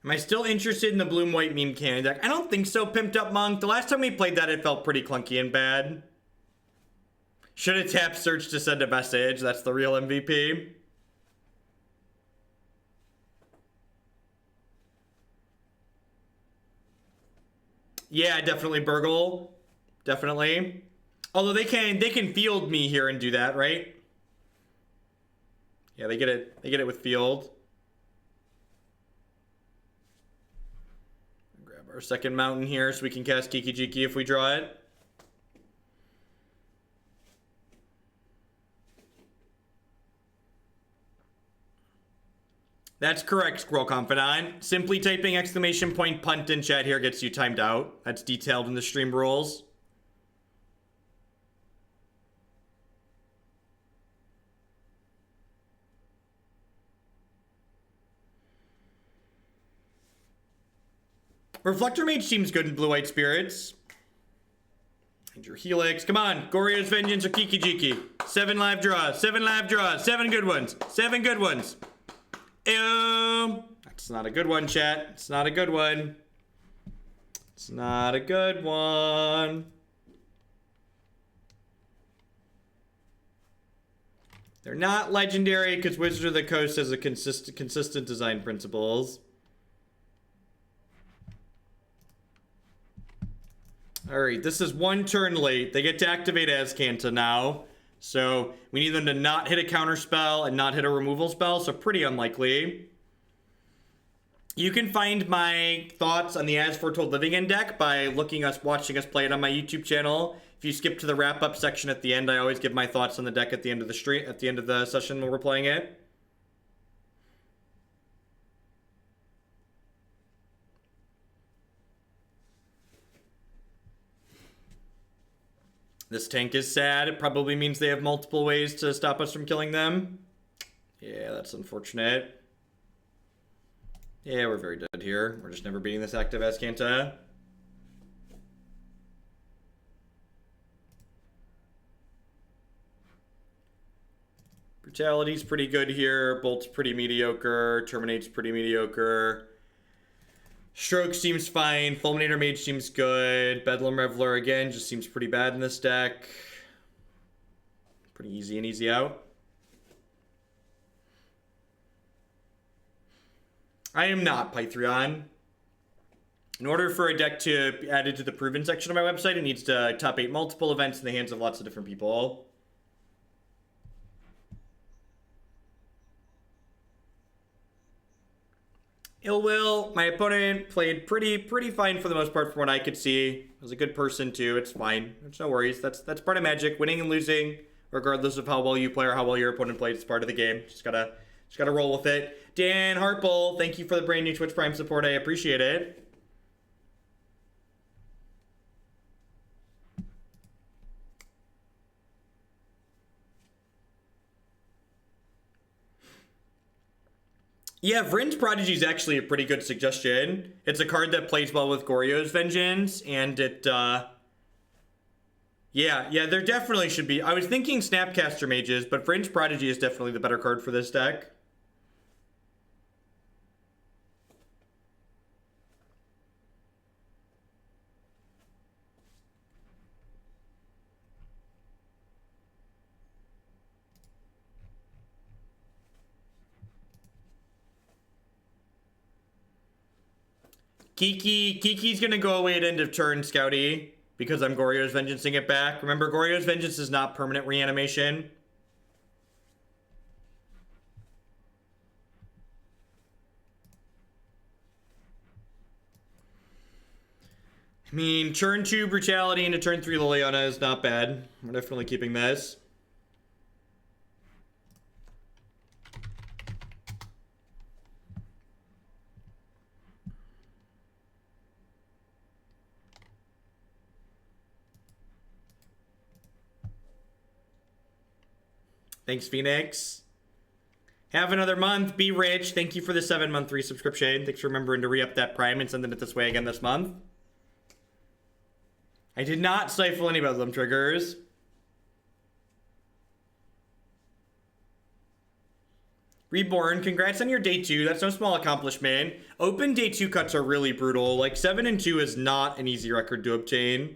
Am I still interested in the Bloom White meme cannon deck? I don't think so, Pimped Up Monk. The last time we played that, it felt pretty clunky and bad. Should have tapped Search to send a message. That's the real MVP. Yeah, definitely Burgle. Definitely. Although they can field me here and do that, right? Yeah, they get it with field. our second mountain here so we can cast Kiki-Jiki if we draw it. That's correct, Squirrel Confidant. Simply typing !punt in chat here gets you timed out. That's detailed in the stream rules. Reflector Mage seems good in Blue-White Spirits. And your Helix. Come on, Goryo's Vengeance or Kiki-Jiki. 7 live draws, 7 live draws, 7 good ones, 7 good ones. That's not a good one, chat. It's not a good one. It's not a good one. They're not legendary because Wizard of the Coast has a consistent design principles. Alright, this is 1 turn late. They get to activate Azcanta now. So we need them to not hit a counter spell and not hit a removal spell, so pretty unlikely. You can find my thoughts on the As Foretold Living End deck by watching us play it on my YouTube channel. If you skip to the wrap-up section at the end, I always give my thoughts on the deck at the end of the stream, at the end of the session when we're playing it. This tank is sad. It probably means they have multiple ways to stop us from killing them. Yeah, that's unfortunate. Yeah, we're very dead here. We're just never beating this active Azcanta. Brutality's pretty good here. Bolt's pretty mediocre. Terminate's pretty mediocre. Stroke seems fine. Fulminator Mage seems good. Bedlam Reveler, again, just seems pretty bad in this deck. Pretty easy in, easy out. I am not Pythrion. In order for a deck to be added to the proven section of my website, it needs to top 8 multiple events in the hands of lots of different people. Ill Will, my opponent played pretty fine for the most part from what I could see. Was a good person too. It's fine. There's no worries. That's part of Magic. Winning and losing, regardless of how well you play or how well your opponent plays, it's part of the game. Just gotta roll with it. Dan Harple, thank you for the brand new Twitch Prime support. I appreciate it. Yeah, Vryn's Prodigy is actually a pretty good suggestion. It's a card that plays well with Goryo's Vengeance, and it, yeah, there definitely should be. I was thinking Snapcaster Mages, but Vryn's Prodigy is definitely the better card for this deck. Kiki's gonna go away at end of turn, Scouty, because I'm Goryo's Vengeancing it back. Remember, Goryo's Vengeance is not permanent reanimation. I mean, turn 2 Brutality into turn 3 Liliana is not bad. We're definitely keeping this. Thanks, Phoenix. Have another month. Be rich. Thank you for the 7-month resubscription. Thanks for remembering to re-up that Prime and sending it this way again this month. I did not stifle any Bedlam triggers. Reborn, congrats on your day 2. That's no small accomplishment. Open day 2 cuts are really brutal. Like, 7 and 2 is not an easy record to obtain.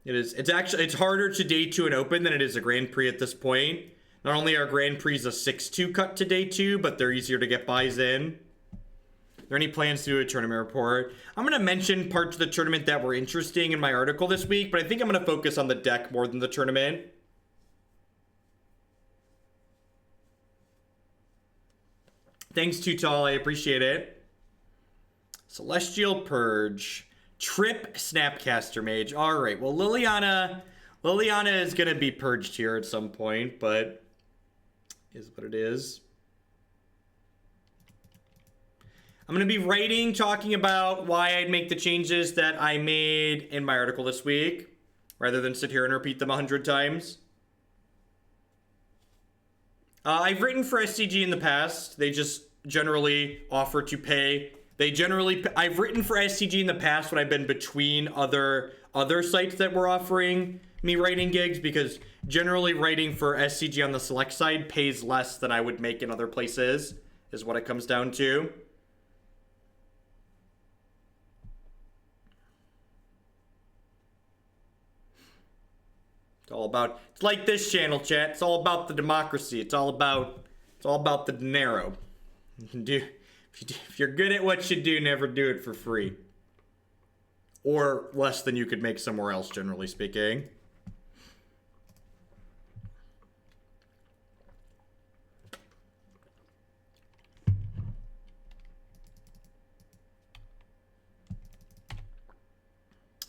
It's harder to day 2 and open than it is a Grand Prix at this point. Not only are Grand Prix a 6-2 cut to day 2, but they're easier to get buys in. Are there any plans to do a tournament report? I'm going to mention parts of the tournament that were interesting in my article this week, but I think I'm going to focus on the deck more than the tournament. Thanks, Too Tall. I appreciate it. Celestial Purge. Trip Snapcaster Mage. Alright, well Liliana is gonna be purged here at some point, but is what it is. I'm gonna be writing, talking about why I'd make the changes that I made in my article this week, rather than sit here and repeat them 100 times. I've written for SCG in the past. They just generally offer to pay. I've written for SCG in the past when I've been between other sites that were offering me writing gigs, because generally writing for SCG on the select side pays less than I would make in other places, is what it comes down to. It's like this channel, chat. It's all about the democracy. It's all about the dinero. If you're good at what you do, never do it for free. Or less than you could make somewhere else, generally speaking.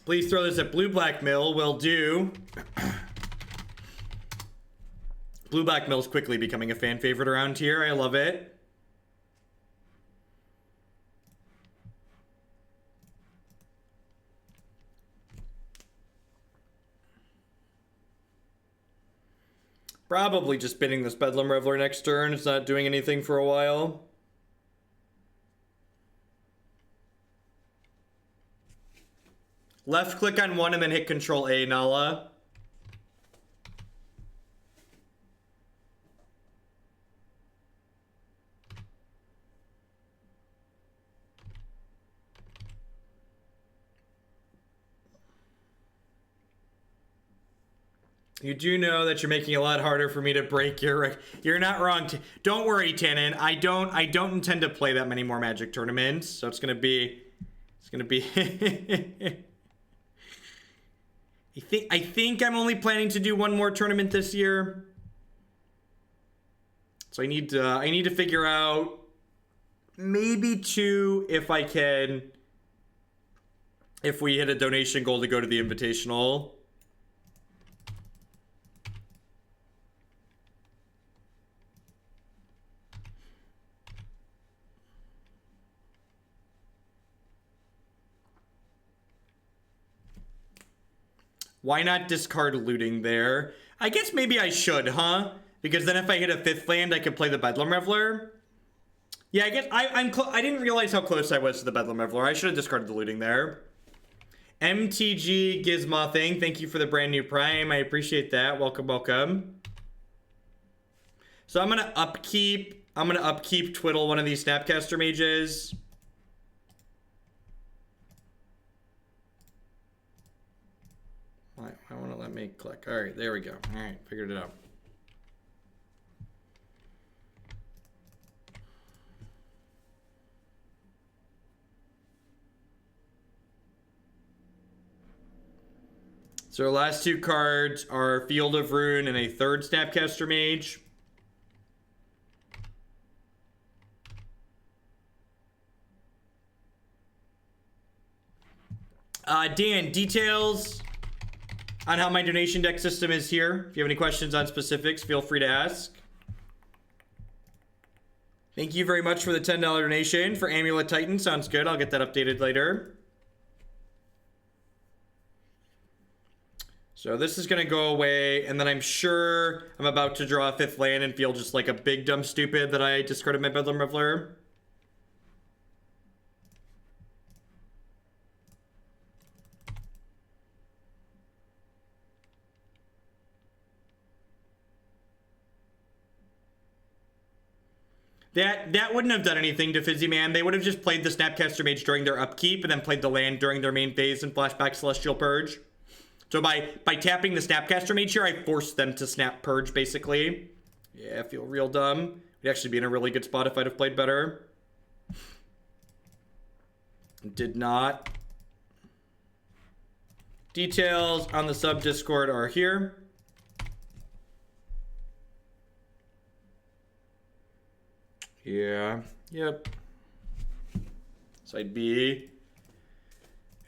Please throw this at Blue Blackmill. Will do. Blue Blackmill's quickly becoming a fan favorite around here. I love it. Probably just spinning this Bedlam Reveler next turn. It's not doing anything for a while. Left click on one and then hit Control A, Nala. You do know that you're making it a lot harder for me to break your... You're not wrong. Don't worry, Tannen. I don't intend to play that many more Magic tournaments, so it's gonna be... I think I'm only planning to do one more tournament this year. So I need to figure out maybe two if I can, if we hit a donation goal to go to the Invitational. Why not discard looting there? I guess maybe I should, huh? Because then if I hit a 5th land, I could play the Bedlam Reveler. Yeah, I guess I didn't realize how close I was to the Bedlam Reveler. I should have discarded the looting there. MTG Gizmothing, thank you for the brand new Prime. I appreciate that. Welcome, welcome. So I'm gonna upkeep Twiddle one of these Snapcaster Mages. I want to let me click. All right, there we go. All right, figured it out. So our last two cards are Field of Ruin and a 3rd Snapcaster Mage. Dan, details on how my donation deck system is here. If you have any questions on specifics, feel free to ask. Thank you very much for the $10 donation for Amulet Titan. Sounds good. I'll get that updated later. So this is going to go away, and then I'm sure I'm about to draw a 5th land and feel just like a big dumb stupid that I discarded my Bedlam Reveler. That wouldn't have done anything to Fizzy Man. They would have just played the Snapcaster Mage during their upkeep and then played the land during their main phase and flashback Celestial Purge. So by tapping the Snapcaster Mage here, I forced them to Snap Purge, basically. Yeah, I feel real dumb. We'd actually be in a really good spot if I'd have played better. Did not. Details on the sub-Discord are here. Yeah. Yep. So I'd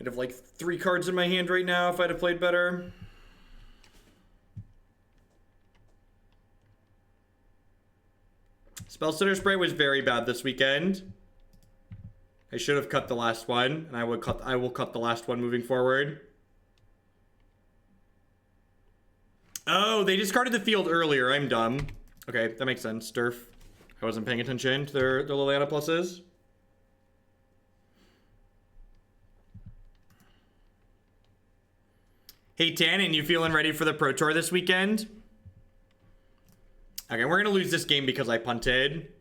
have like 3 cards in my hand right now if I'd have played better. Spellstutter Spray was very bad this weekend. I should have cut the last one, and I will cut the last one moving forward. Oh, they discarded the field earlier. I'm dumb. Okay, that makes sense. Durf. I wasn't paying attention to their Liliana pluses. Hey, Tannen, you feeling ready for the Pro Tour this weekend? Okay, we're gonna lose this game because I punted.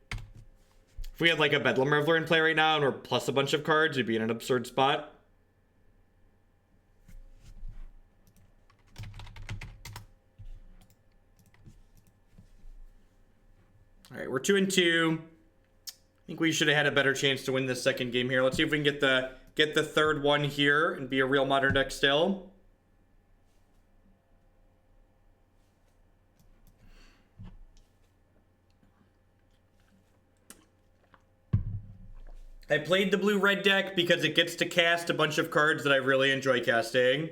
If we had like a Bedlam Reveler in play right now and we're plus a bunch of cards, we'd be in an absurd spot. All right, we're 2-2. I think we should have had a better chance to win this second game here. Let's see if we can get the third one here and be a real modern deck still. I played the blue-red deck because it gets to cast a bunch of cards that I really enjoy casting.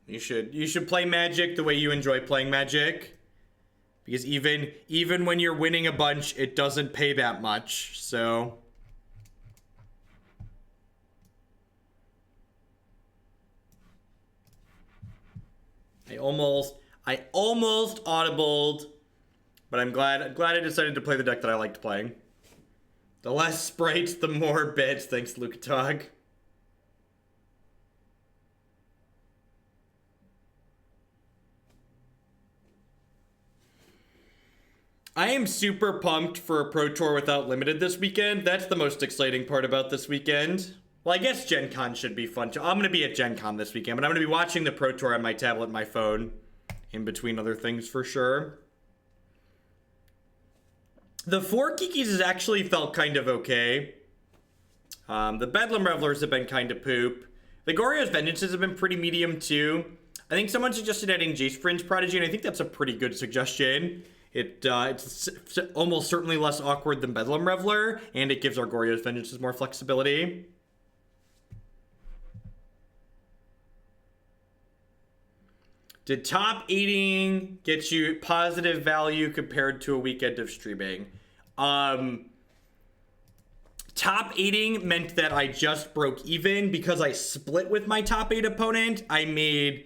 You should play Magic the way you enjoy playing Magic. Because even when you're winning a bunch, it doesn't pay that much, so... I almost audibled, but I'm glad I decided to play the deck that I liked playing. The less sprites, the more bits. Thanks, Lucatog. I am super pumped for a Pro Tour without Limited this weekend. That's the most exciting part about this weekend. Well, I guess Gen Con should be fun too. I'm going to be at Gen Con this weekend, but I'm going to be watching the Pro Tour on my tablet and my phone. In between other things, for sure. The 4 Kikis has actually felt kind of okay. The Bedlam Revelers have been kind of poop. The Goryo's Vengeances have been pretty medium, too. I think someone suggested adding Jace Fringe Prodigy, and I think that's a pretty good suggestion. It's almost certainly less awkward than Bedlam Reveler, and it gives our Goryo's Vengeances more flexibility. Did top 8ing get you positive value compared to a weekend of streaming? Top 8ing meant that I just broke even because I split with my top 8 opponent. I made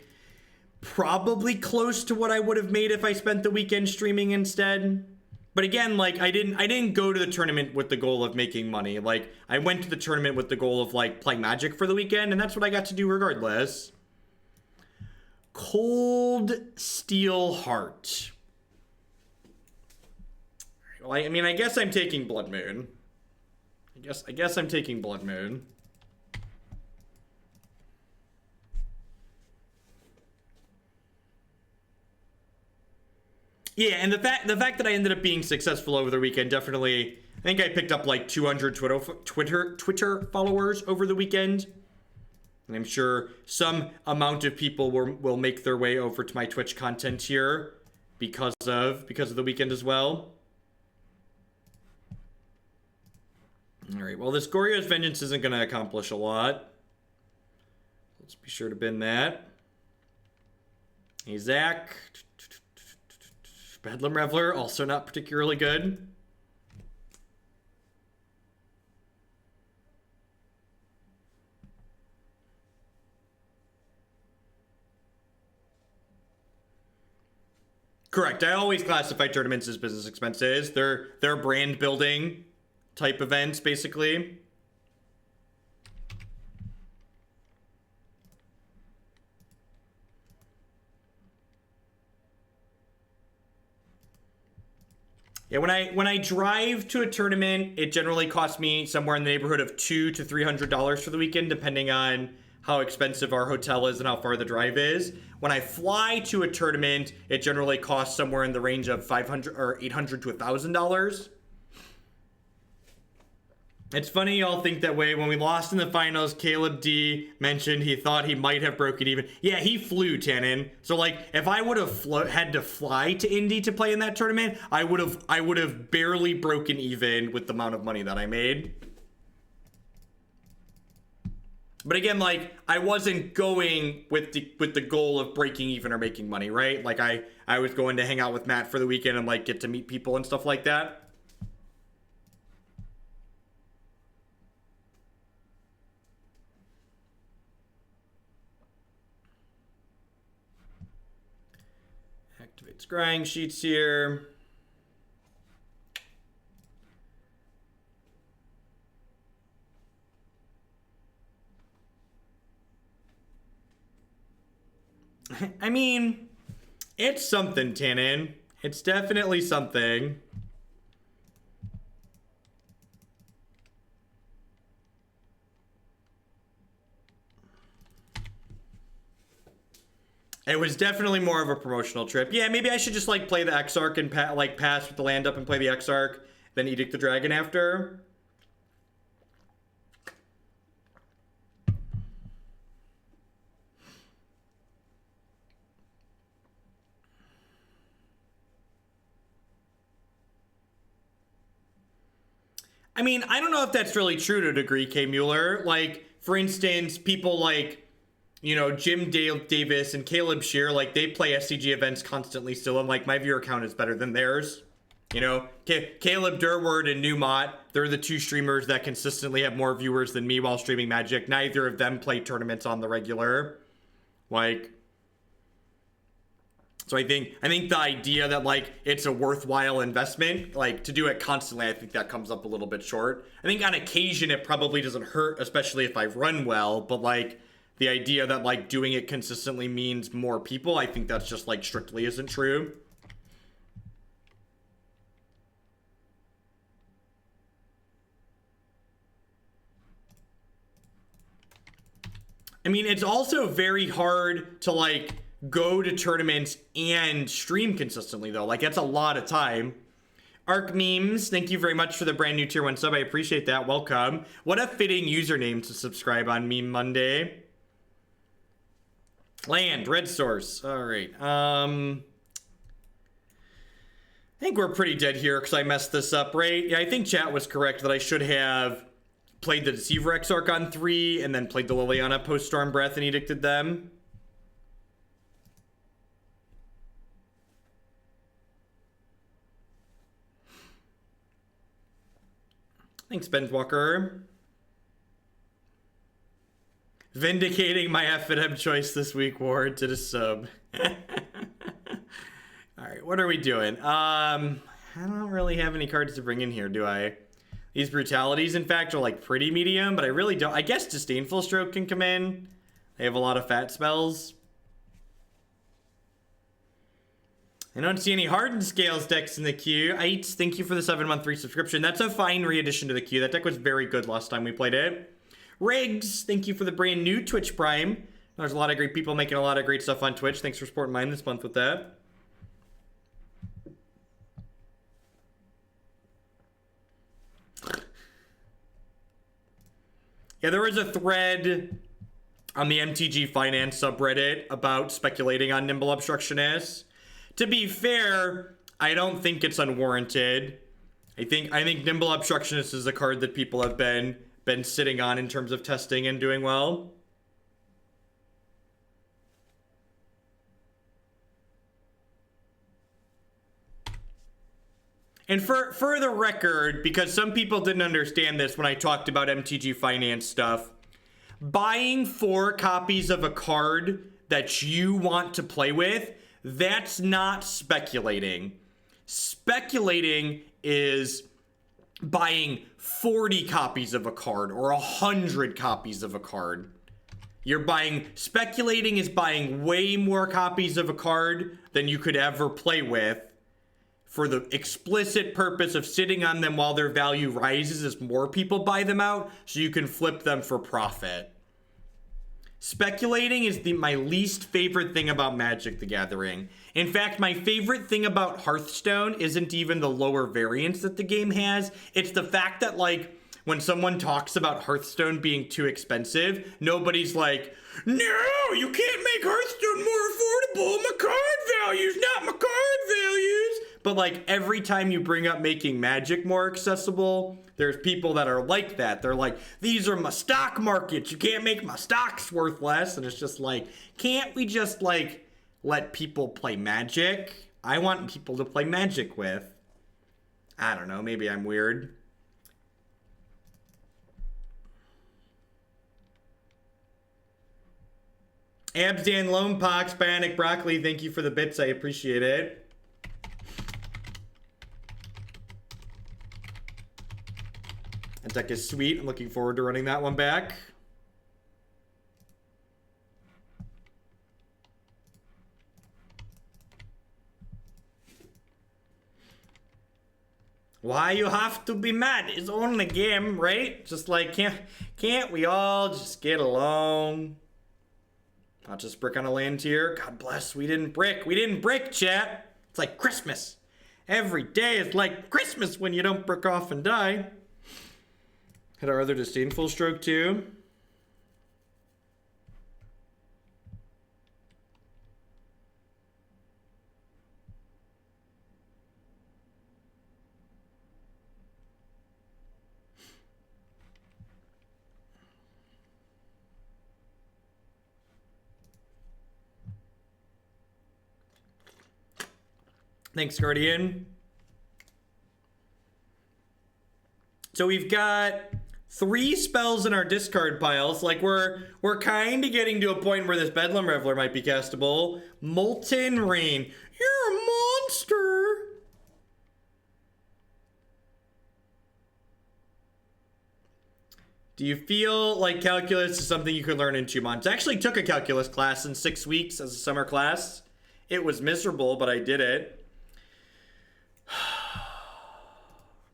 probably close to what I would have made if I spent the weekend streaming instead. But again, like I didn't go to the tournament with the goal of making money. Like I went to the tournament with the goal of like playing Magic for the weekend, and that's what I got to do regardless. Cold Steel Heart. Well, I mean, I guess I'm taking Blood Moon. I guess I'm taking Blood Moon. Yeah, and the fact that I ended up being successful over the weekend definitely. I think I picked up like 200 Twitter followers over the weekend. And I'm sure some amount of people will make their way over to my Twitch content here because of the weekend as well. All right, well, this Goryo's Vengeance isn't going to accomplish a lot. Let's be sure to bin that. Hey, Zach. Bedlam Reveler, also not particularly good. Correct. I always classify tournaments as business expenses. They're brand building type events, basically. Yeah, when I drive to a tournament, it generally costs me somewhere in the neighborhood of $200 to $300 for the weekend, depending on how expensive our hotel is and how far the drive is. When I fly to a tournament, it generally costs somewhere in the range of $500 or $800 to $1,000. It's funny y'all think that way. When we lost in the finals, Caleb D mentioned he thought he might have broken even. Yeah, he flew, Tannen. So like, if I would have had to fly to Indy to play in that tournament, I would have barely broken even with the amount of money that I made. But again, like, I wasn't going with the goal of breaking even or making money, right? Like, I was going to hang out with Matt for the weekend and like get to meet people and stuff like that. Activate scrying sheets here. I mean, it's something, Tannen. It's definitely something. It was definitely more of a promotional trip. Yeah, maybe I should just like play the Exarch and pass with the land up and play the Exarch, then Edict the Dragon after. I mean, I don't know if that's really true to a degree, K. Mueller. Like, for instance, people like, you know, Jim Davis and Caleb Shear, like, they play SCG events constantly still, and, like, my viewer count is better than theirs. You know, Caleb Durward and Newmont, they're the two streamers that consistently have more viewers than me while streaming Magic. Neither of them play tournaments on the regular. Like... So I think the idea that like it's a worthwhile investment, like to do it constantly, I think that comes up a little bit short. I think on occasion it probably doesn't hurt, especially if I run well, but like the idea that like doing it consistently means more people, I think that's just like strictly isn't true. I mean, it's also very hard to like go to tournaments and stream consistently though. Like, that's a lot of time. Arc Memes, thank you very much for the brand new tier 1 sub. I appreciate that. Welcome. What a fitting username to subscribe on Meme Monday. Land, red source. All right. I think we're pretty dead here because I messed this up, right? Yeah, I think chat was correct that I should have played the Deceiver Exarch on 3 and then played the Liliana post Storm Breath and edicted them. Thanks, Benswalker. Vindicating my FNM choice this week, Ward, to the sub. Alright, what are we doing? I don't really have any cards to bring in here, do I? These brutalities, in fact, are like pretty medium, but I really don't. I guess Disdainful Stroke can come in. They have a lot of fat spells. I don't see any Hardened Scales decks in the queue. Aites, thank you for the 7-month resubscription. That's a fine re-addition to the queue. That deck was very good last time we played it. Riggs, thank you for the brand new Twitch Prime. There's a lot of great people making a lot of great stuff on Twitch. Thanks for supporting mine this month with that. Yeah, there was a thread on the MTG Finance subreddit about speculating on Nimble Obstructionist. To be fair, I don't think it's unwarranted. I think Nimble Obstructionist is a card that people have been sitting on in terms of testing and doing well. And for the record, because some people didn't understand this when I talked about MTG Finance stuff, buying 4 copies of a card that you want to play with, that's not speculating. Speculating is buying 40 copies of a card or 100 copies of a card. Speculating is buying way more copies of a card than you could ever play with for the explicit purpose of sitting on them while their value rises as more people buy them out so you can flip them for profit. Speculating is my least favorite thing about Magic the Gathering. In fact, my favorite thing about Hearthstone isn't even the lower variance that the game has. It's the fact that, like, when someone talks about Hearthstone being too expensive, nobody's like, no, you can't make Hearthstone more affordable. My card values, not my card values. But like every time you bring up making Magic more accessible, there's people that are like that. They're like, these are my stock markets. You can't make my stocks worth less. And it's just like, can't we just like let people play Magic? I want people to play Magic with. I don't know, maybe I'm weird. Absdan, Lone Pox, Bionic Broccoli, thank you for the bits. I appreciate it. That deck is sweet. I'm looking forward to running that one back. Why you have to be mad? It's only a game, right? Just like, can't we all just get along? Not just brick on a land tier. God bless, we didn't brick. We didn't brick, chat. It's like Christmas. Every day is like Christmas when you don't brick off and die. Had our other Disdainful Stroke too. Thanks, Guardian. So we've got 3 spells in our discard piles. Like we're kind of getting to a point where this Bedlam Reveler might be castable. Molten Rain. You're a monster. Do you feel like calculus is something you could learn in 2 months? I actually took a calculus class in 6 weeks as a summer class. It was miserable, but I did it.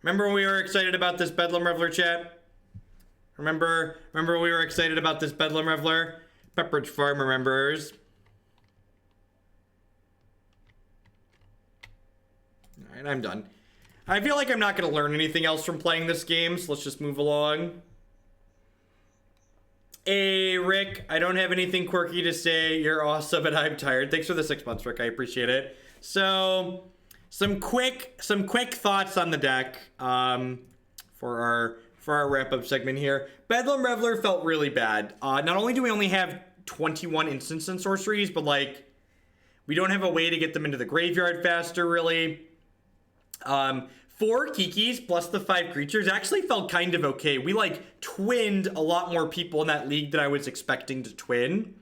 Remember when we were excited about this Bedlam Reveler, chat? Remember when we were excited about this Bedlam Reveler? Pepperidge Farm remembers. Alright, I'm done. I feel like I'm not going to learn anything else from playing this game, so let's just move along. Hey, Rick, I don't have anything quirky to say. You're awesome and I'm tired. Thanks for the 6 months, Rick. I appreciate it. So, some quick thoughts on the deck for our wrap-up segment here. Bedlam Reveler felt really bad. Not only do we only have 21 instants and sorceries, but like we don't have a way to get them into the graveyard faster, really. 4 Kikis plus the 5 creatures actually felt kind of okay. We like twinned a lot more people in that league than I was expecting to twin.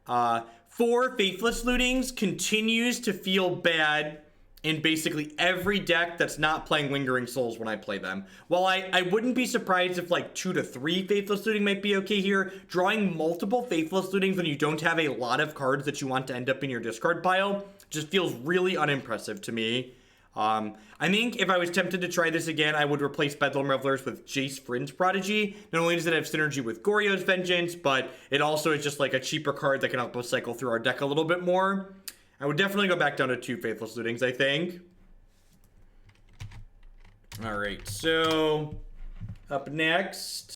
4 Faithless Lootings continues to feel bad in basically every deck that's not playing Lingering Souls when I play them. While I wouldn't be surprised if like 2 to 3 Faithless Looting might be okay here, drawing multiple Faithless Lootings when you don't have a lot of cards that you want to end up in your discard pile just feels really unimpressive to me. I think if I was tempted to try this again, I would replace Bedlam Revelers with Jace Vryn's Prodigy. Not only does it have synergy with Goryo's Vengeance, but it also is just like a cheaper card that can help us cycle through our deck a little bit more. I would definitely go back down to 2 Faithless Lootings, I think. Alright, so up next.